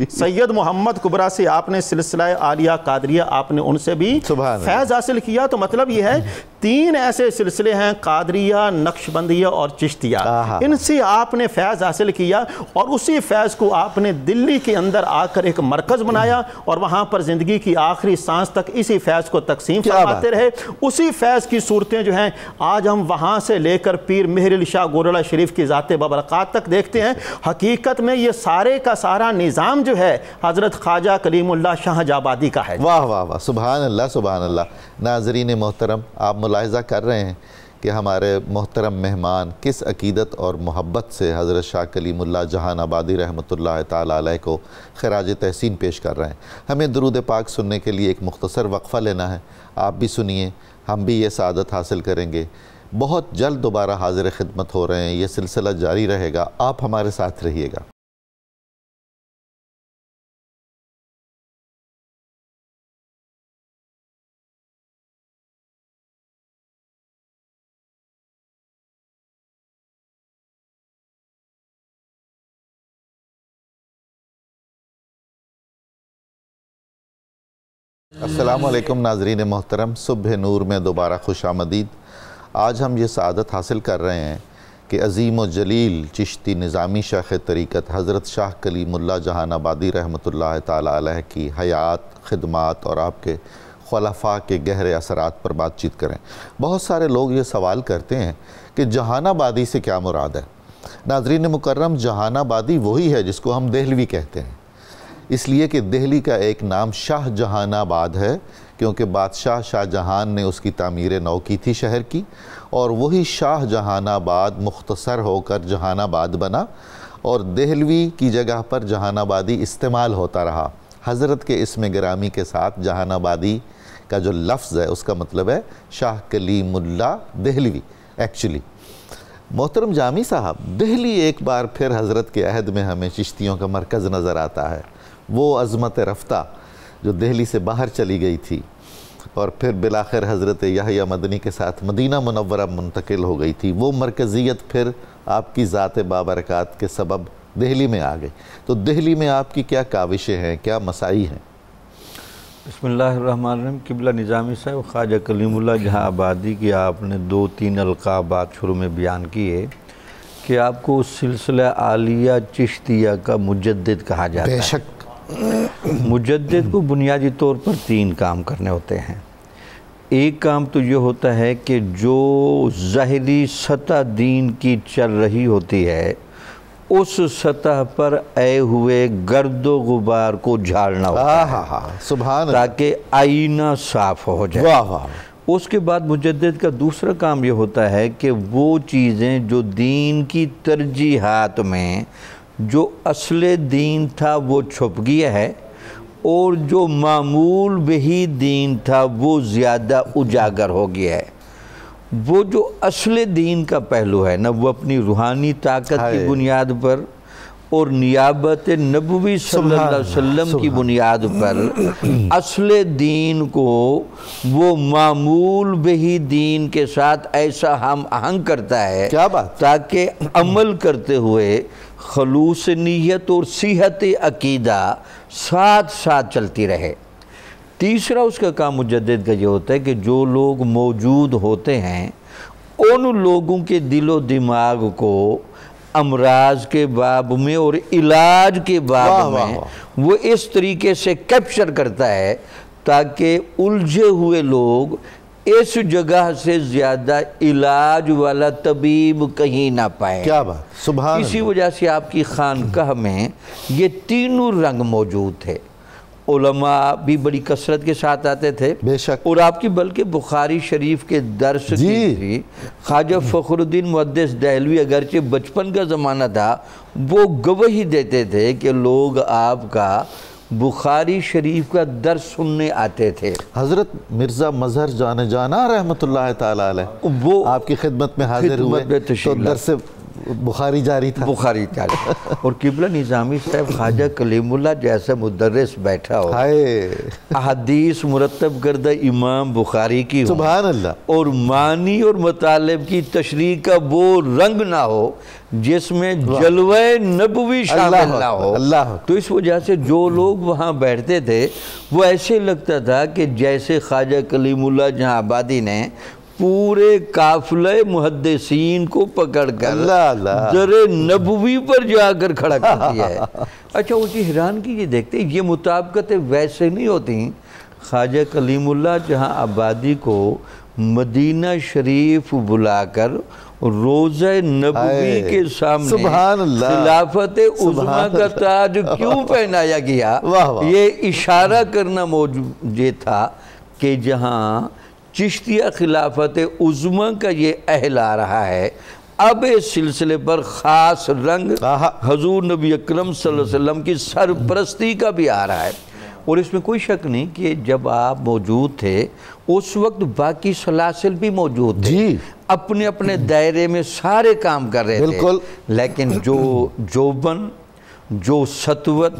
سید محمد کبرا سے آپ نے سلسلہ عالیہ قادریہ، آپ نے ان سے بھی فیض حاصل کیا. تو مطلب یہ ہے 3 ایسے سلسلے ہیں، قادریہ، نقشبندیہ اور چشتیہ، ان سے آپ نے فیض حاصل کیا، اور اسی فیض کو آپ نے دلی کے اندر آ کر ایک مرکز بنایا، اور وہاں پر زندگی کی آخری سانس تک اسی فیض کو تقسیم فرماتے رہے. اسی فیض کی صورتیں جو ہیں آج ہم وہاں سے لے کر پیر مہر علی شاہ گولڑہ شریف کی ذات بابرکات تک دیکھتے ہیں. حقیقت میں یہ سارے کا سارا نظام جو ہے حضرت خواجہ کلیم اللہ شاہ آبادی کا ہے. واہ واہ واہ، سبحان اللہ سبحان اللہ. ناظرین محترم، آپ ملاحظہ کر رہے ہیں کہ ہمارے محترم مہمان کس عقیدت اور محبت سے حضرت شاہ کلیم اللہ جہان آبادی رحمۃ اللہ تعالیٰ علیہ کو خراج تحسین پیش کر رہے ہیں. ہمیں درود پاک سننے کے لیے ایک مختصر وقفہ لینا ہے. آپ بھی سنیے، ہم بھی یہ سعادت حاصل کریں گے. بہت جلد دوبارہ حاضر خدمت ہو رہے ہیں، یہ سلسلہ جاری رہے گا، آپ ہمارے ساتھ رہیے گا. السلام علیکم ناظرین محترم، صبح نور میں دوبارہ خوش آمدید. آج ہم یہ سعادت حاصل کر رہے ہیں کہ عظیم و جلیل چشتی نظامی شیخ طریقت حضرت شاہ کلیم اللہ جہان آبادی رحمۃ اللہ تعالیٰ علیہ کی حیات، خدمات اور آپ کے خلفاء کے گہرے اثرات پر بات چیت کریں. بہت سارے لوگ یہ سوال کرتے ہیں کہ جہان آبادی سے کیا مراد ہے. ناظرین مکرم، جہان آبادی وہی ہے جس کو ہم دہلوی کہتے ہیں، اس لیے کہ دہلی کا ایک نام شاہ جہان آباد ہے، کیونکہ بادشاہ شاہ جہان نے اس کی تعمیر نو کی تھی شہر کی، اور وہی شاہ جہان آباد مختصر ہو کر جہان آباد بنا، اور دہلوی کی جگہ پر جہان آبادی استعمال ہوتا رہا. حضرت کے اسم گرامی کے ساتھ جہان آبادی کا جو لفظ ہے اس کا مطلب ہے شاہ کلیم اللہ دہلوی. ایکچولی محترم جامی صاحب، دہلی ایک بار پھر حضرت کے عہد میں ہمیں چشتیوں کا مرکز نظر آتا ہے. وہ عظمت رفتہ جو دہلی سے باہر چلی گئی تھی اور پھر بالآخر حضرت یحییٰ مدنی کے ساتھ مدینہ منورہ منتقل ہو گئی تھی، وہ مرکزیت پھر آپ کی ذات بابرکات کے سبب دہلی میں آ گئی. تو دہلی میں آپ کی کیا کاوشیں ہیں، کیا مساعی ہیں؟ بسم اللہ الرحمن الرحیم. قبلہ نظامی صاحب، خواجہ کلیم اللہ جہاں آبادی کی آپ نے 2-3 القابات شروع میں بیان کیے کہ آپ کو سلسلہ عالیہ چشتیہ کا مجدد کہا جاتا ہے. بے شک. مجدد کو بنیادی طور پر 3 کام کرنے ہوتے ہیں. ایک کام تو یہ ہوتا ہے کہ جو ظاہری سطح دین کی چل رہی ہوتی ہے اس سطح پر آئے ہوئے گرد و غبار کو جھاڑنا ہوتا ہے، سبحان تاکہ آئینہ صاف ہو جائے. اس کے بعد مجدد کا دوسرا کام یہ ہوتا ہے کہ وہ چیزیں جو دین کی ترجیحات میں جو اصل دین تھا وہ چھپ گیا ہے، اور جو معمول بہی دین تھا وہ زیادہ اجاگر ہو گیا ہے. وہ جو اصل دین کا پہلو ہے نا، وہ اپنی روحانی طاقت کی بنیاد پر اور نیابت نبوی صلی اللہ علیہ وسلم کی بنیاد پر اصل دین کو وہ معمول بہی دین کے ساتھ ایسا ہم آہنگ کرتا ہے تاکہ عمل کرتے ہوئے خلوص نیت اور صحت عقیدہ ساتھ ساتھ چلتی رہے. تیسرا اس کا کام مجدد کا یہ ہوتا ہے کہ جو لوگ موجود ہوتے ہیں ان لوگوں کے دل و دماغ کو امراض کے باب میں اور علاج کے باب میں وہ اس طریقے سے کیپچر کرتا ہے تاکہ الجھے ہوئے لوگ اس جگہ سے زیادہ علاج والا طبیب کہیں نہ پائیں. کیا بات، سبحان اسی وجہ سے آپ کی خانقاہ میں یہ تینوں رنگ موجود تھے. علماء بھی بڑی کثرت کے ساتھ آتے تھے، بے شک، اور آپ کی بلکہ بخاری شریف کے درس کی تھی. خواجہ فخر الدین محدث دہلوی اگرچہ بچپن کا زمانہ تھا، وہ گواہی دیتے تھے کہ لوگ آپ کا بخاری شریف کا درس سننے آتے تھے. حضرت مرزا مظہر جان جانا رحمت اللہ تعالیٰ علیہ وہ آپ کی خدمت میں حاضر ہوئے تو درس بخاری جاری تھا. بخاری جاری. اور قبلہ نظامی صاحب خواجہ کلیم اللہ جیسا مدرس بیٹھا ہو، احادیث مرتب کردہ امام بخاری کی ہو، سبحان اللہ، اور معنی اور مطالب کی تشریح کا وہ رنگ نہ ہو جس میں جلوہ نبوی شامل نہ ہو. تو اس وجہ سے جو لوگ وہاں بیٹھتے تھے وہ ایسے لگتا تھا کہ جیسے خواجہ کلیم اللہ جہاں آبادی نے پورے قافلہ محدثین کو پکڑ کر در نبوی پر جا کر کھڑا کر دیا ہے. اچھا اسی حیران کی یہ دیکھتے یہ مطابقتیں ویسے نہیں ہوتی. خواجہ کلیم اللہ جہاں آبادی کو مدینہ شریف بلا کر روضہ نبوی کے سامنے خلافت عظمیٰ کا تاج کیوں پہنایا گیا، یہ اشارہ کرنا موجود یہ تھا کہ جہاں چشتیہ خلافت عظمیٰ کا یہ اہل آ رہا ہے، اب اس سلسلے پر خاص رنگ حضور نبی اکرم صلی اللہ علیہ وسلم کی سرپرستی کا بھی آ رہا ہے. اور اس میں کوئی شک نہیں کہ جب آپ موجود تھے اس وقت باقی سلاسل بھی موجود تھے، اپنے اپنے دائرے میں سارے کام کر رہے تھے، لیکن جو جوبن، جو سطوت،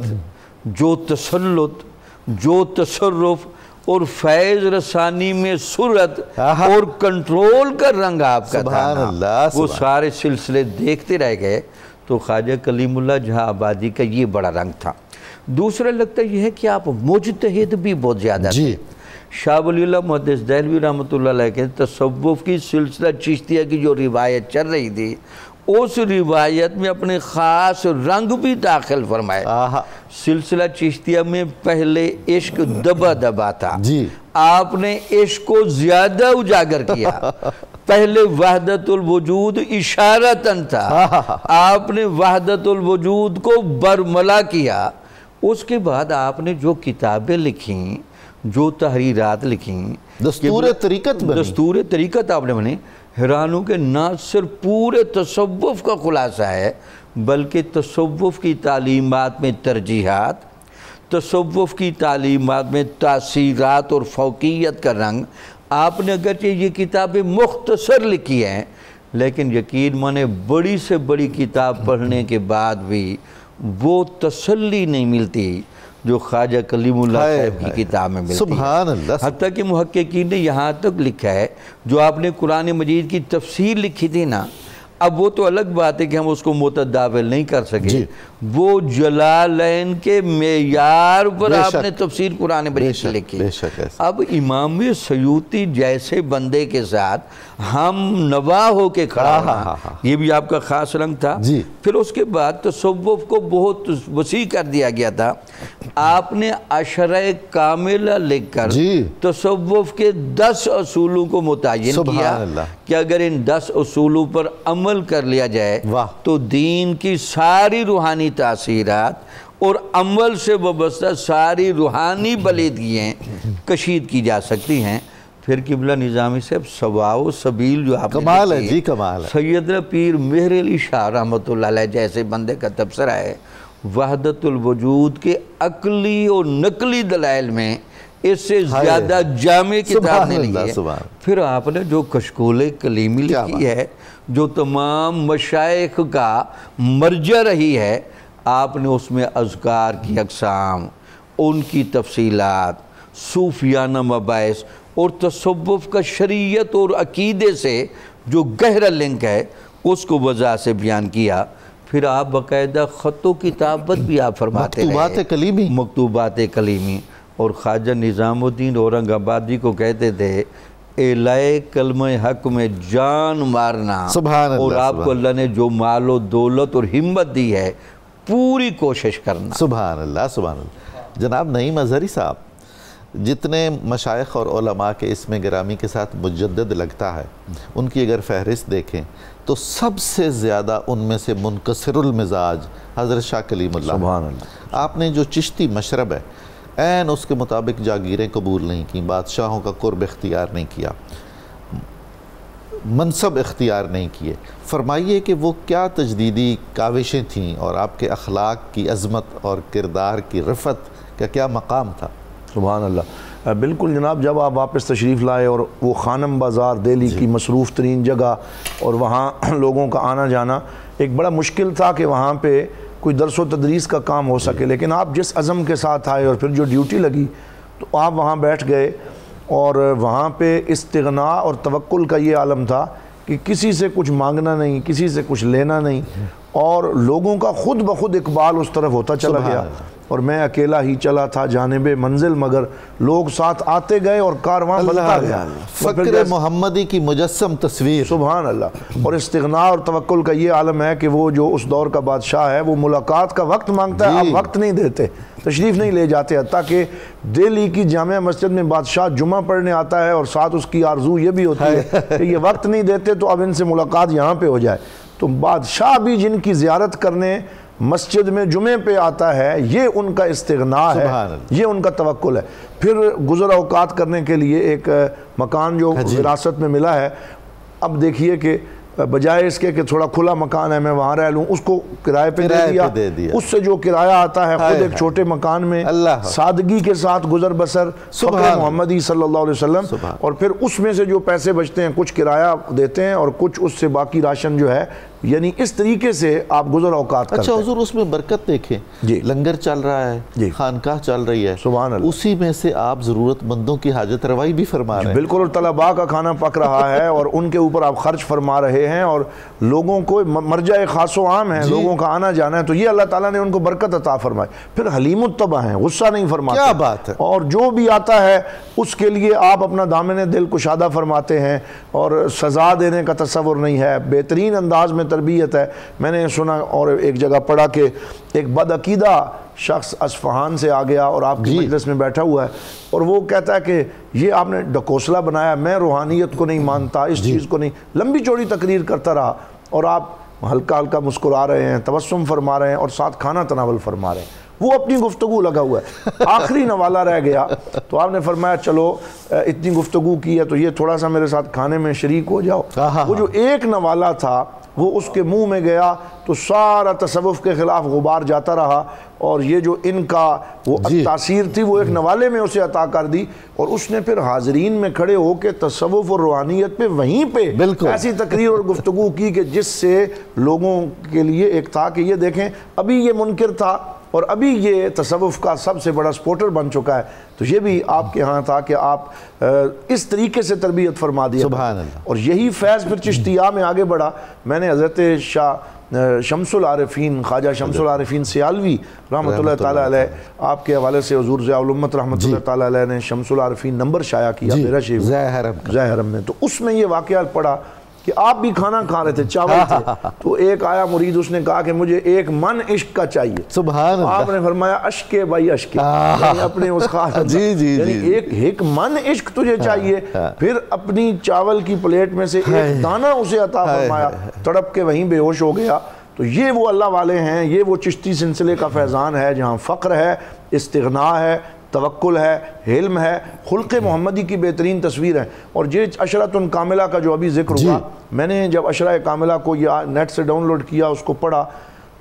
جو تسلط، جو تصرف اور فیض رسانی میں سرعت اور کنٹرول کا رنگ آپ کا تھا، وہ سارے سلسلے دیکھتے رہ گئے. تو خواجہ کلیم اللہ جہاں آبادی کا یہ بڑا رنگ تھا. دوسرا لگتا یہ ہے کہ آپ مجتہد بھی بہت زیادہ تھے. شاہ ولی اللہ محدث دہلوی رحمۃ اللہ علیہ کے تصوف کی سلسلہ چشتیہ کی جو روایت چل رہی تھی اس روایت میں اپنے خاص رنگ بھی داخل فرمائے. سلسلہ چشتیہ میں پہلے عشق دبا دبا تھا، آپ نے عشق کو زیادہ اجاگر کیا. پہلے وحدت الوجود اشارتاً تھا، آپ نے وحدت الوجود کو برملا کیا. اس کے بعد آپ نے جو کتابیں لکھیں، جو تحریرات لکھیں، دستور طریقت آپ نے بنی، حیرانوں کے نہ صرف پورے تصوف کا خلاصہ ہے بلکہ تصوف کی تعلیمات میں ترجیحات، تصوف کی تعلیمات میں تاثیرات اور فوقیت کا رنگ. آپ نے اگرچہ یہ کتابیں مختصر لکھی ہیں لیکن یقین مانے بڑی سے بڑی کتاب پڑھنے کے بعد بھی وہ تسلی نہیں ملتی جو خواجہ کلیم اللہ صاحب کی کتاب میں ملتی ہے. حتیٰ کہ محققین نے یہاں تک لکھا ہے جو آپ نے قرآن مجید کی تفسیر لکھی تھی نا، اب وہ تو الگ بات ہے کہ ہم اس کو متداول نہیں کر سکے، وہ جلالین کے معیار پر آپ نے تفسیر قرآن مجید کی لکھی. اب امام سیوطی جیسے بندے کے ساتھ ہم نوا ہو کے کھڑا ہونا یہ بھی آپ کا خاص رنگ تھا. پھر اس کے بعد تصوف کو بہت وسیع کر دیا گیا تھا. آپ نے عشرہ کاملہ لکھ کر تصوف کے 10 اصولوں کو متعین کیا کہ اگر ان 10 اصولوں پر عمل کر لیا جائے تو دین کی ساری روحانی تاثیرات اور عمل سے وابستہ ساری روحانی بلیدگیاں کشید کی جا سکتی ہیں. پھر قبلہ نظامی صاحب سواء و سبیل جو آپ کمال ہے جی، کمال ہے. سیدنا پیر مہر علی شاہ رحمۃ اللہ علیہ جیسے بندے کا تبصرہ ہے، وحدت الوجود کے عقلی اور نقلی دلائل میں اس سے زیادہ جامع کتاب نہیں لکھی ہے. پھر آپ نے جو کشکول کلیمی لکھی ہے جو تمام مشائخ کا مرجع رہی ہے، آپ نے اس میں اذکار کی اقسام، ان کی تفصیلات، صوفیانہ مباحث اور تصوف کا شریعت اور عقیدے سے جو گہرا لنک ہے اس کو وضاحت سے بیان کیا. پھر آپ باقاعدہ خط و کتابت بھی آپ فرماتے رہے، مکتوبات کلیمی. اور خواجہ نظام الدین اورنگ آبادی کو کہتے تھے اعلائے کلمہ حق میں جان مارنا، سبحان اللہ، اور آپ کو اللہ نے جو مال و دولت اور ہمت دی ہے پوری کوشش کرنا۔ سبحان اللہ، سبحان اللہ۔ جناب نعیم اظہری صاحب، جتنے مشائخ اور علماء کے اسم گرامی کے ساتھ مجدد لگتا ہے، ان کی اگر فہرست دیکھیں تو سب سے زیادہ ان میں سے منکسر المزاج حضرت شاہ کلیم اللہ۔ سبحان اللہ۔ آپ نے جو چشتی مشرب ہے عین اس کے مطابق جاگیریں قبول نہیں کی، بادشاہوں کا قرب اختیار نہیں کیا، منصب اختیار نہیں کیے۔ فرمائیے کہ وہ کیا تجدیدی کاوشیں تھیں اور آپ کے اخلاق کی عظمت اور کردار کی رفعت کا کیا مقام تھا؟ سبحان اللہ۔ بالکل جناب، جب آپ واپس تشریف لائے اور وہ خانم بازار دہلی کی مصروف ترین جگہ اور وہاں لوگوں کا آنا جانا، ایک بڑا مشکل تھا کہ وہاں پہ کوئی درس و تدریس کا کام ہو سکے، لیکن آپ جس عزم کے ساتھ آئے اور پھر جو ڈیوٹی لگی تو آپ وہاں بیٹھ گئے، اور وہاں پہ استغناء اور توکل کا یہ عالم تھا کہ کسی سے کچھ مانگنا نہیں، کسی سے کچھ لینا نہیں، اور لوگوں کا خود بخود اقبال اس طرف ہوتا چلا گیا۔ اور میں اکیلا ہی چلا تھا جانب منزل، مگر لوگ ساتھ آتے گئے اور کارواں بنتا گیا۔ فکر محمدی کی مجسم تصویر۔ سبحان اللہ۔ اور استغناء اور توکل کا یہ عالم ہے کہ وہ جو اس دور کا بادشاہ ہے وہ ملاقات کا وقت مانگتا ہے، آپ وقت نہیں دیتے، تشریف نہیں لے جاتے، حتیٰ کہ دہلی کی جامع مسجد میں بادشاہ جمعہ پڑھنے آتا ہے اور ساتھ اس کی آرزو یہ بھی ہوتی ہے کہ یہ وقت نہیں دیتے تو اب ان سے ملاقات یہاں پہ ہو جائے۔ تو بادشاہ بھی جن کی زیارت کرنے مسجد میں جمعے پہ آتا ہے، یہ ان کا استغناء ہے، یہ ان کا توکل ہے۔ پھر گزر اوقات کرنے کے لیے ایک مکان جو وراثت میں ملا ہے، اب دیکھیے کہ بجائے اس کے کہ تھوڑا کھلا مکان ہے میں وہاں رہ لوں، اس کو کرائے پہ دے دیا۔ اس سے جو کرایہ آتا ہے خود ایک چھوٹے مکان میں سادگی کے ساتھ گزر بسر، فقر محمدی صلی اللہ علیہ وسلم، اور پھر اس میں سے جو پیسے بچتے ہیں کچھ کرایہ دیتے ہیں اور کچھ اس سے باقی راشن جو ہے، یعنی اس طریقے سے آپ گزر اوقات کرتے ہیں۔ اچھا حضور، اس میں برکت دیکھیں، لنگر چل رہا ہے، خانقاہ چل رہی ہے، سبحان اللہ، اسی میں سے آپ ضرورت مندوں کی حاجت روائی بھی فرما رہے ہیں۔ بالکل، اور طلباء کا کھانا پک رہا ہے اور ان کے اوپر آپ خرچ فرما رہے ہیں، اور لوگوں کو مرجع خاص و عام ہے، لوگوں کا آنا جانا ہے، تو یہ اللہ تعالیٰ نے ان کو برکت عطا فرمائی۔ پھر حلیم الطبع ہیں، غصہ نہیں فرماتے، کیا بات ہے، اور جو بھی آتا ہے اس کے لیے آپ اپنا دامن دل کشادہ فرماتے ہیں، اور سزا دینے کا تصور نہیں ہے، بہترین انداز میں تربیت ہے۔ میں نے سنا اور ایک جگہ پڑھا کہ ایک بدعقیدہ شخص اصفہان سے آ گیا اور آپ کی مجلس میں بیٹھا ہوا ہے، اور وہ کہتا ہے کہ یہ آپ نے ڈکوسلا بنایا، میں روحانیت کو نہیں مانتا، اس چیز کو نہیں، لمبی چوڑی تقریر کرتا رہا، اور آپ ہلکا ہلکا مسکرا رہے ہیں، تبسم فرما رہے ہیں اور ساتھ کھانا تناول فرما رہے ہیں، وہ اپنی گفتگو لگا ہوا ہے۔ آخری نوالہ رہ گیا تو آپ نے فرمایا چلو اتنی گفتگو کی ہے تو یہ تھوڑا سا میرے ساتھ کھانے میں شریک ہو جاؤ۔ وہ جو ایک نوالہ تھا وہ اس کے منہ میں گیا تو سارا تصوف کے خلاف غبار جاتا رہا، اور یہ جو ان کا وہ تاثیر تھی وہ ایک نوالے میں اسے عطا کر دی، اور اس نے پھر حاضرین میں کھڑے ہو کے تصوف اور روحانیت پہ وہیں پہ ایسی تقریر اور گفتگو کی کہ جس سے لوگوں کے لیے ایک تھا کہ یہ دیکھیں ابھی یہ منکر تھا اور ابھی یہ تصوف کا سب سے بڑا سپورٹر بن چکا ہے۔ تو یہ بھی آپ کے ہاں تھا کہ آپ اس طریقے سے تربیت فرما دیا، سبحان اللہ۔ اور یہی فیض پھر چشتیہ میں آگے بڑھا۔ میں نے حضرت شاہ شمس العارفین، خواجہ شمس العارفین سیالوی رحمۃ اللہ تعالیٰ علیہ، آپ کے حوالے سے حضور ضیاء الامت رحمۃ اللہ تعالیٰ علیہ نے شمس العارفین نمبر شائع کیا میرا شریف ضیاء حرم میں، تو اس میں یہ واقعہ پڑا کہ آپ بھی کھانا کھا رہے تھے، چاول تھے، تو ایک آیا مرید، اس نے کہا کہ مجھے ایک من عشق کا چاہیے۔ سبحان اللہ۔ آپ نے فرمایا اشکے بھائی اشکے، یعنی اپنے اس خاص یعنی ایک من عشق تجھے چاہیے، پھر اپنی چاول کی پلیٹ میں سے ایک دانہ اسے عطا فرمایا، تڑپ کے وہیں بے ہوش ہو گیا۔ تو یہ وہ اللہ والے ہیں، یہ وہ چشتی سلسلے کا فیضان ہے جہاں فقر ہے، استغناء ہے، توکل ہے، علم ہے، خلق محمدی کی بہترین تصویر ہے۔ اور یہ عشرۃ کاملہ کا جو ابھی ذکر ہوا، میں نے جب عشرہ کاملہ کو یا نیٹ سے ڈاؤن لوڈ کیا، اس کو پڑھا،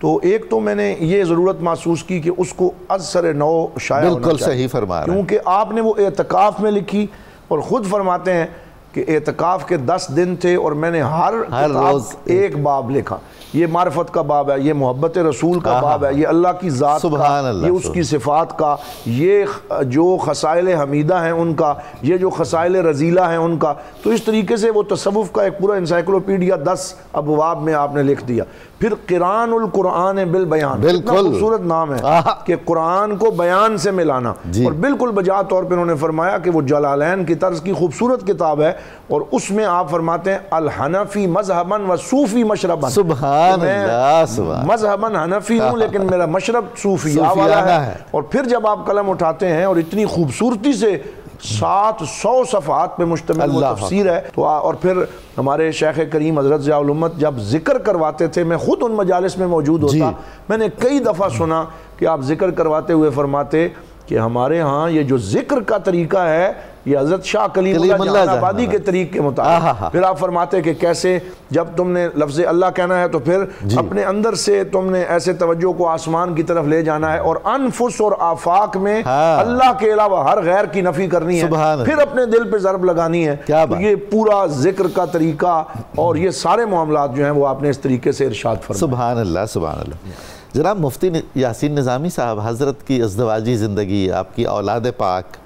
تو ایک تو میں نے یہ ضرورت محسوس کی کہ اس کو از سر نو شائع ہونا بالکل چاہیے، صحیح فرما رہے ہیں، کیونکہ آپ نے وہ اعتکاف میں لکھی، اور خود فرماتے ہیں کہ اعتکاف کے 10 دن تھے اور میں نے ہر روز ایک باب لکھا، یہ معرفت کا باب ہے، یہ محبت رسول کا باب ہے، یہ اللہ کی ذات کا، یہ اس کی صفات کا، یہ جو خصائل حمیدہ ہیں ان کا، یہ جو خصائل رزیلہ ہیں ان کا۔ تو اس طریقے سے وہ تصوف کا ایک پورا انسائکلوپیڈیا 10 ابواب میں آپ نے لکھ دیا۔ پھر قرآن القرآن بالبیان، کتنا خوبصورت نام ہے کہ قرآن کو بیان سے ملانا، اور بالکل بجا طور پہ انہوں نے فرمایا کہ وہ جلالین کی طرز کی خوبصورت کتاب ہے اور اس میں آپ فرماتے ہیں الحنفی مذہباً و صوفی مشرباً، سبحان اللہ، سبحان مذہباً حنفی ہوں لیکن میرا مشرب صوفیہ والا ہے۔ اور پھر جب آپ قلم اٹھاتے ہیں اور اتنی خوبصورتی سے 700 صفحات پہ مشتمل وہ تفسیر ہے، تو اور پھر ہمارے شیخ کریم حضرت ضیاء الامت جب ذکر کرواتے تھے، میں خود ان مجالس میں موجود ہوتا، میں نے کئی دفعہ سنا کہ آپ ذکر کرواتے ہوئے فرماتے کہ ہمارے ہاں یہ جو ذکر کا طریقہ ہے یہ حضرت شاہ کلیم اللہ جہان آبادی کے طریقے کے مطابق۔ پھر آپ فرماتے کہ کیسے جب تم نے لفظ اللہ کہنا ہے تو پھر اپنے اندر سے تم نے ایسے توجہ کو آسمان کی طرف لے جانا ہے اور انفس اور آفاق میں اللہ کے علاوہ ہر غیر کی نفی کرنی ہے، پھر اپنے دل پہ ضرب لگانی ہے۔ یہ پورا ذکر کا طریقہ اور یہ سارے معاملات جو ہیں وہ آپ نے اس طریقے سے ارشاد فرمایا۔ سبحان اللہ، سبحان اللہ۔ جناب مفتی یاسین نظامی صاحب، حضرت کی ازدواجی زندگی، آپ کی اولاد پاک،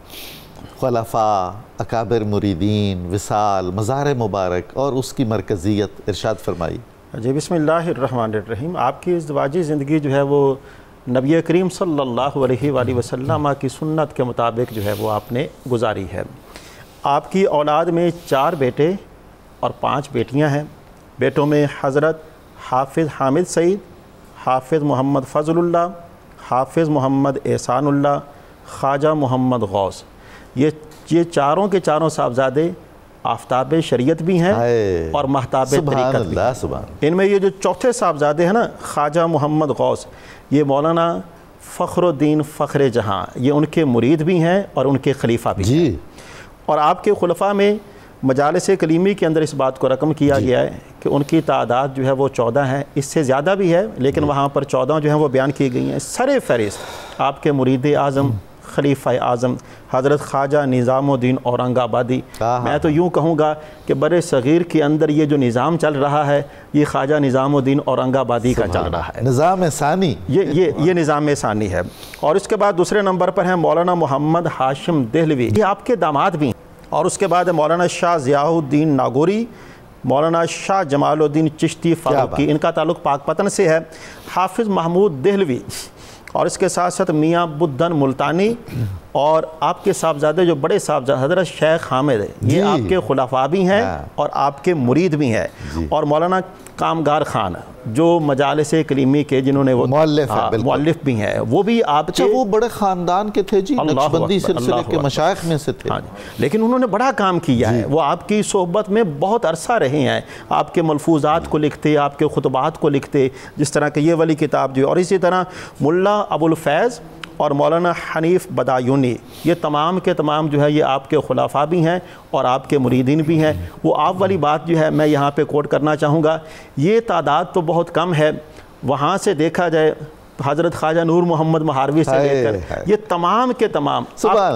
خلفاء، اکابر مریدین، وصال، مزار مبارک اور اس کی مرکزیت ارشاد فرمائی۔ جی بسم اللہ الرحمن الرحیم۔ آپ کی ازدواجی زندگی جو ہے وہ نبی کریم صلی اللہ علیہ وآلہ وسلم کی سنت کے مطابق جو ہے وہ آپ نے گزاری ہے۔ آپ کی اولاد میں 4 بیٹے اور 5 بیٹیاں ہیں۔ بیٹوں میں حضرت حافظ حامد سعید، حافظ محمد فضل اللہ، حافظ محمد احسان اللہ، خواجہ محمد غوث، یہ چاروں کے چاروں صاحبزادے آفتاب شریعت بھی ہیں اور مہتاب طریقت بھی ہیں۔ ان میں یہ جو چوتھے صاحبزادے ہیں نا، خواجہ محمد غوث، یہ مولانا فخر الدین فخر جہاں، یہ ان کے مرید بھی ہیں اور ان کے خلیفہ بھی ہیں۔ اور آپ کے خلفاء میں مجالس کلیمی کے اندر اس بات کو رقم کیا گیا ہے کہ ان کی تعداد جو ہے وہ 14 ہے، اس سے زیادہ بھی ہے لیکن وہاں پر 14 جو ہیں وہ بیان کی گئی ہیں۔ سر فہرست آپ کے مرید اعظم خلیفہ اعظم حضرت خواجہ نظام الدین اورنگ آبادی۔ میں تو یوں کہوں گا کہ بر صغیر کے اندر یہ جو نظام چل رہا ہے یہ خواجہ نظام الدین اورنگ آبادی کا چل رہا ہے، نظام ثانی، یہ نظام ثانی ہے۔ اور اس کے بعد دوسرے نمبر پر ہیں مولانا محمد ہاشم دہلوی، یہ آپ کے داماد بھی ہیں۔ اور اس کے بعد ہے مولانا شاہ ضیاء الدین ناگوری، مولانا شاہ جمال الدین چشتی فاروقی، ان کا تعلق پاک پتن سے ہے، حافظ محمود دہلوی، اور اس کے ساتھ ساتھ میاں بدھن ملتانی، اور آپ کے صاحبزادے جو بڑے صاحبزادے حضرت شیخ حامد، یہ آپ کے خلفاء بھی ہیں اور آپ کے مرید بھی ہیں۔ اور مولانا کامگار خان جو مجالس کلیمی کے جنہوں نے وہ مؤلف بھی ہیں، وہ بھی آپ کے وہ بڑے خاندان کے تھے جی، نقشبندی سلسلے کے مشائخ میں سے تھے، لیکن انہوں نے بڑا کام کیا ہے۔ وہ آپ کی صحبت میں بہت عرصہ رہے ہیں، آپ کے ملفوظات کو لکھتے، آپ کے خطبات کو لکھتے، جس طرح کہ یہ والی کتاب جو، اور اسی طرح ملا ابو الفیض اور مولانا حنیف بدایونی، یہ تمام کے تمام جو ہے یہ آپ کے خلفاء بھی ہیں اور آپ کے مریدین بھی ہیں۔ وہ آپ والی بات جو ہے میں یہاں پہ کوٹ کرنا چاہوں گا، یہ تعداد تو بہت کم ہے، وہاں سے دیکھا جائے حضرت خواجہ نور محمد مہاروی سے لے کر یہ تمام کے تمام،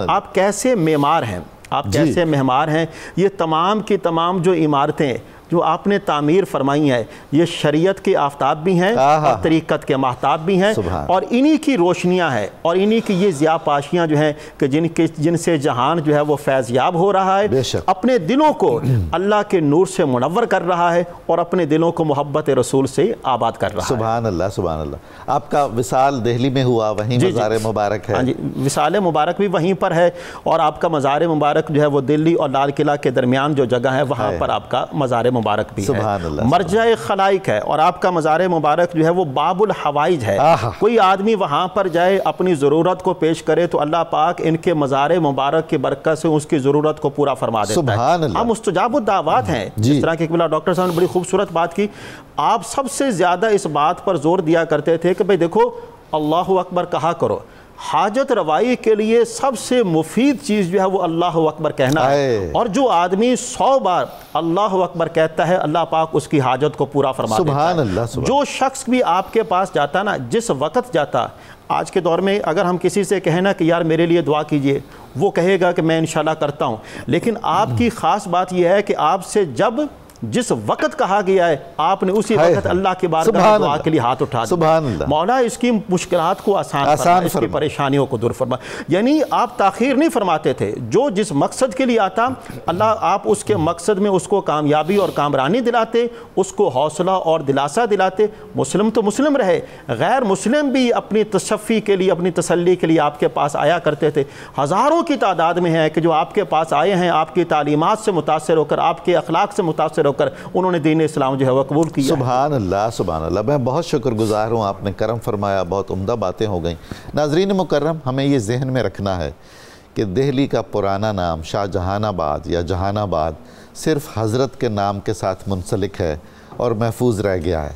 آپ کیسے معمار ہیں، آپ کیسے معمار ہیں۔ یہ تمام کی تمام جو عمارتیں جو آپ نے تعمیر فرمائی ہیں یہ شریعت کے آفتاب بھی ہیں اور طریقت کے مہتاب بھی ہیں، اور انہی کی روشنیاں ہیں اور انہی کی یہ ضیاء پاشیاں جو ہیں کہ جن سے جہان جو ہے وہ فیض یاب ہو رہا ہے، اپنے دلوں کو اللہ کے نور سے منور کر رہا ہے اور اپنے دلوں کو محبت رسول سے آباد کر رہا ہے۔ سبحان اللہ، سبحان اللہ۔ آپ کا وصال دہلی میں ہوا، وہیں مزار مبارک ہے؟ ہاں جی، وصال مبارک بھی وہیں پر ہے، اور آپ کا مزار مبارک جو ہے وہ دلی اور لال قلعہ کے درمیان جو جگہ ہے وہاں پر آپ کا مزار مبارک بھی ہے، مرجع خلائق ہے، اور آپ کا مزار مبارک جو ہے وہ باب الحوائج ہے۔ کوئی آدمی وہاں پر جائے اپنی ضرورت کو پیش کرے تو اللہ پاک ان کے مزار مبارک کی برکت سے اس کی ضرورت کو پورا فرما دیتا ہے۔ ہم مستجاب الدعوات ہیں، جس طرح کہ قبلہ ڈاکٹر صاحب نے بڑی خوبصورت بات کی۔ آپ سب سے زیادہ اس بات پر زور دیا کرتے تھے کہ بھئی دیکھو اللہ اکبر کہا کرو، حاجت روائی کے لیے سب سے مفید چیز جو ہے وہ اللہ اکبر کہنا ہے، اور جو آدمی 100 بار اللہ اکبر کہتا ہے اللہ پاک اس کی حاجت کو پورا فرما دیتا ہے۔ جو شخص بھی آپ کے پاس جاتا نا، جس وقت جاتا، آج کے دور میں اگر ہم کسی سے کہیں نا کہ یار میرے لیے دعا کیجئے، وہ کہے گا کہ میں انشاءاللہ کرتا ہوں، لیکن آپ کی خاص بات یہ ہے کہ آپ سے جب جس وقت کہا گیا ہے آپ نے اسی وقت اللہ کے بارگاہ میں دعا کے لیے ہاتھ اٹھا دیا. مولا اس کی مشکلات کو آسان فرما, اس کی پریشانیوں کو دور فرما. یعنی آپ تاخیر نہیں فرماتے تھے, جو جس مقصد کے لیے آتا اللہ آپ اس کے مقصد میں اس کو کامیابی اور کامرانی دلاتے, اس کو حوصلہ اور دلاسا دلاتے. مسلم تو مسلم رہے, غیر مسلم بھی اپنی تشفی کے لیے, اپنی تسلی کے لیے آپ کے پاس آیا کرتے تھے. ہزاروں کی تعداد میں ہے کہ جو آپ کے پاس آئے ہیں, آپ کی تعلیمات سے متاثر ہو کر, آپ کے اخلاق سے متاثر ہو کر انہوں نے دین اسلام جو ہے وہ قبول کیا. سبحان اللہ سبحان اللہ. میں بہت شکر گزار ہوں, آپ نے کرم فرمایا, بہت عمدہ باتیں ہو گئیں. ناظرین مکرم, ہمیں یہ ذہن میں رکھنا ہے کہ دہلی کا پرانا نام شاہ جہان آباد یا جہان آباد صرف حضرت کے نام کے ساتھ منسلک ہے اور محفوظ رہ گیا ہے.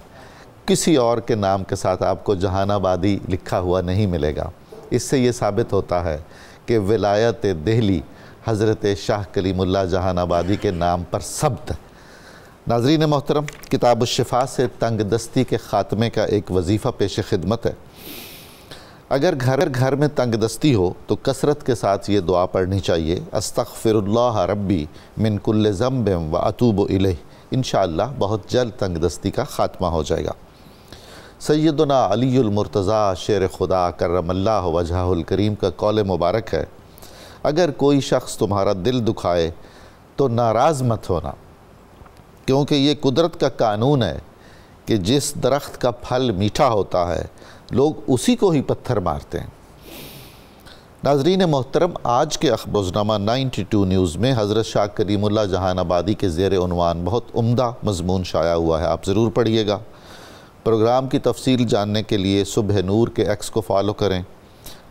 کسی اور کے نام کے ساتھ آپ کو جہان آبادی لکھا ہوا نہیں ملے گا. اس سے یہ ثابت ہوتا ہے کہ ولایت دہلی حضرت شاہ کلیم اللہ جہان آبادی کے نام پر ثبت. ناظرین محترم, کتاب الشفا سے تنگ دستی کے خاتمے کا ایک وظیفہ پیش خدمت ہے. اگر گھر میں تنگ دستی ہو تو کثرت کے ساتھ یہ دعا پڑھنی چاہیے, استغفر اللہ ربی من کل ذنب و اتوب الیہ. انشاءاللہ بہت جلد تنگ دستی کا خاتمہ ہو جائے گا. سیدنا علی المرتضیٰ شیر خدا کرم اللہ وجہہ الکریم کا قول مبارک ہے, اگر کوئی شخص تمہارا دل دکھائے تو ناراض مت ہونا, کیونکہ یہ قدرت کا قانون ہے کہ جس درخت کا پھل میٹھا ہوتا ہے لوگ اسی کو ہی پتھر مارتے ہیں. ناظرین محترم, آج کے اخبارنامہ 92 نیوز میں حضرت شاہ کلیم اللہ جہان آبادی کے زیر عنوان بہت عمدہ مضمون شائع ہوا ہے, آپ ضرور پڑھیے گا. پروگرام کی تفصیل جاننے کے لیے صبح نور کے ایکس کو فالو کریں,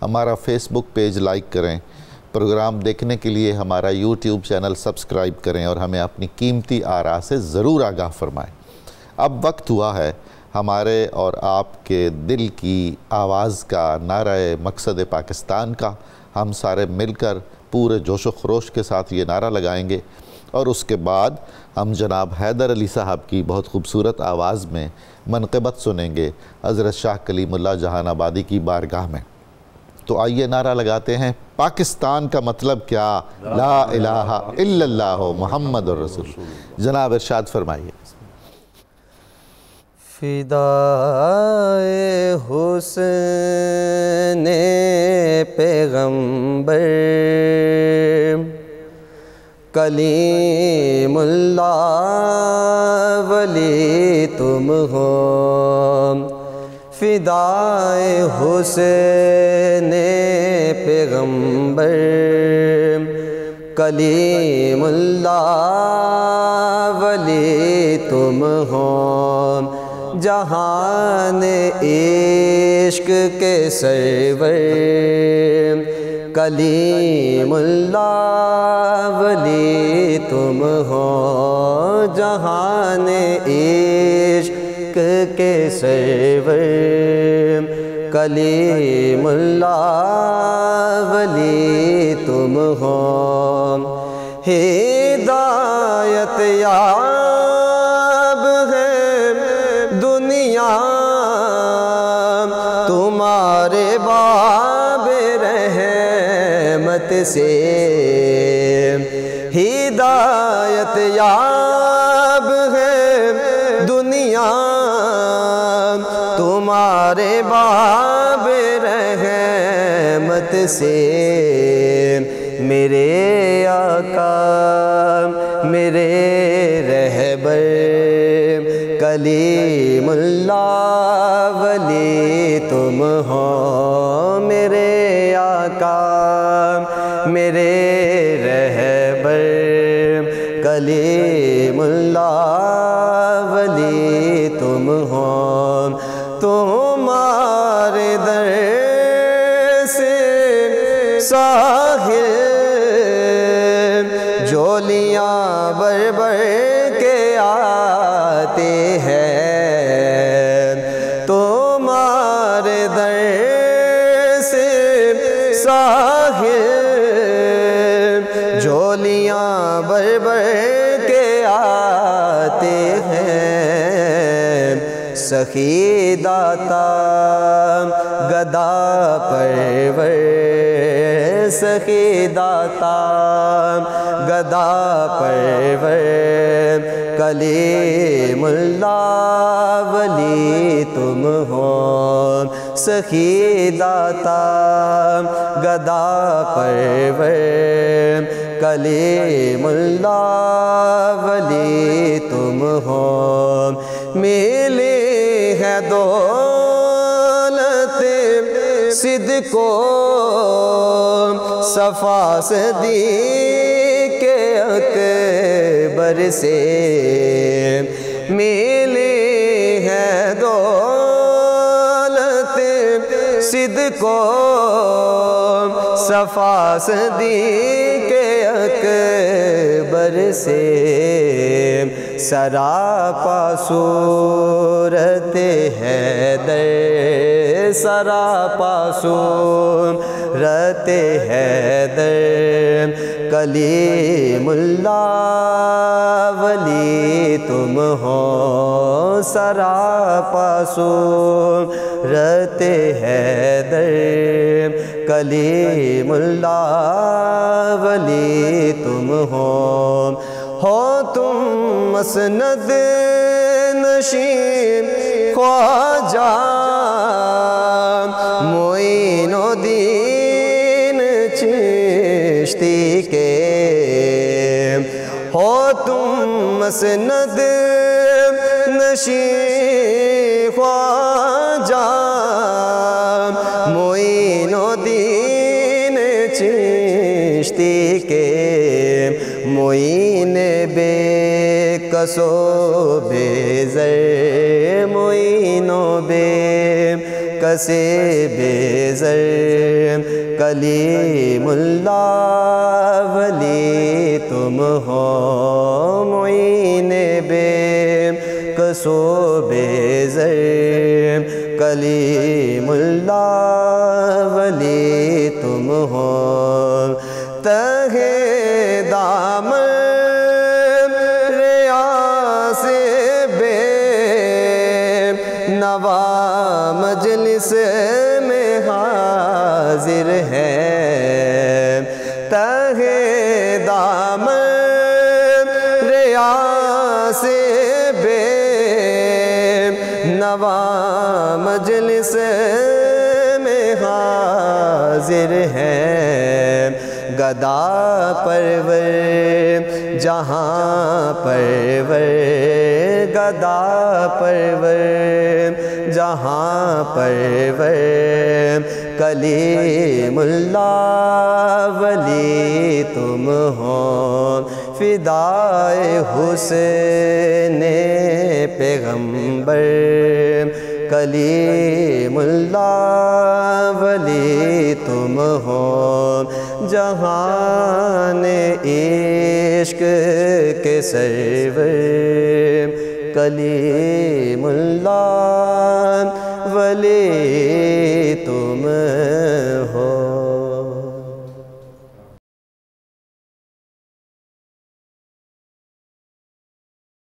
ہمارا فیس بک پیج لائک کریں, پروگرام دیکھنے کے لیے ہمارا یوٹیوب چینل سبسکرائب کریں اور ہمیں اپنی قیمتی آراء سے ضرور آگاہ فرمائیں. اب وقت ہوا ہے ہمارے اور آپ کے دل کی آواز کا, نعرہ مقصد پاکستان کا. ہم سارے مل کر پورے جوش و خروش کے ساتھ یہ نعرہ لگائیں گے اور اس کے بعد ہم جناب حیدر علی صاحب کی بہت خوبصورت آواز میں منقبت سنیں گے حضرت شاہ کلیم اللہ جہان آبادی کی بارگاہ میں. تو آئیے نعرہ لگاتے ہیں, پاکستان کا مطلب کیا, لا الہ الا اللہ محمد الرسول. جناب ارشاد فرمائیے. فدائے حسن پیغمبر کلیم اللہ ولی تم ہو. فدائے حسن پیغمبر کلیم اللہ ولی تم ہو. جہان عشق کے سرور کلیم اللہ ولی تم ہو. جہان عشق کے سرور کلیم اللہ ولی تم ہو. ہدایت یاب ہے دنیا تمہارے باب رحمت سے. ہدایت یاب ہے دنیا تمہارے باب رحمت سے. میرے آقا میرے رہبر کلیم اللہ ولی تم ہو. میرے آقا میرے رہبر کلیم اللہ ولی تم ہو. تمہارے در سے ساحل جولیاں بھر بھر کے آتے ہیں. تمہارے در سے ساحل جولیاں بھر بھر کے آتے ہیں. سخی داتا گدا پرور سخی داتا گدا پرور کلیم اللہ ولی تم ہو سخی داتا گدا پرور کلیم اللہ ولی تم ہو ملی ہے دولت صدق و صفا صدیق اکبر سے ملی ہے دولت صدق و صفا صدیق اکبر سے سراپا صورت حیدر سراپا صورت حیدر کلیم اللہ ولی تم ہو سراپا صورت حیدر کلیم اللہ ولی تم ہو تم مسند نشین خواجہ معین الدین چشتی کے ہو تم مسند نشین خواجہ معین الدین چشتی کے معین بے کسو بے زر معین و بے کسے بے زر کلیم اللہ ولی تم ہو معین بے کسو بے زر کلیم اللہ ولی تم ہو تہے دامن ریاض بے نوا مجلس میں حاضر ہے تہے دامن ریاض بے نوا مجلس میں حاضر ہے گدا پرور جہاں پرور گدا پرور جہاں پرور کلیم اللہ ولی تم ہو فدائے حسین پیغمبر کلیم اللہ ولی تم ہو جہان عشق کے سرور کلیم اللہ ولی تم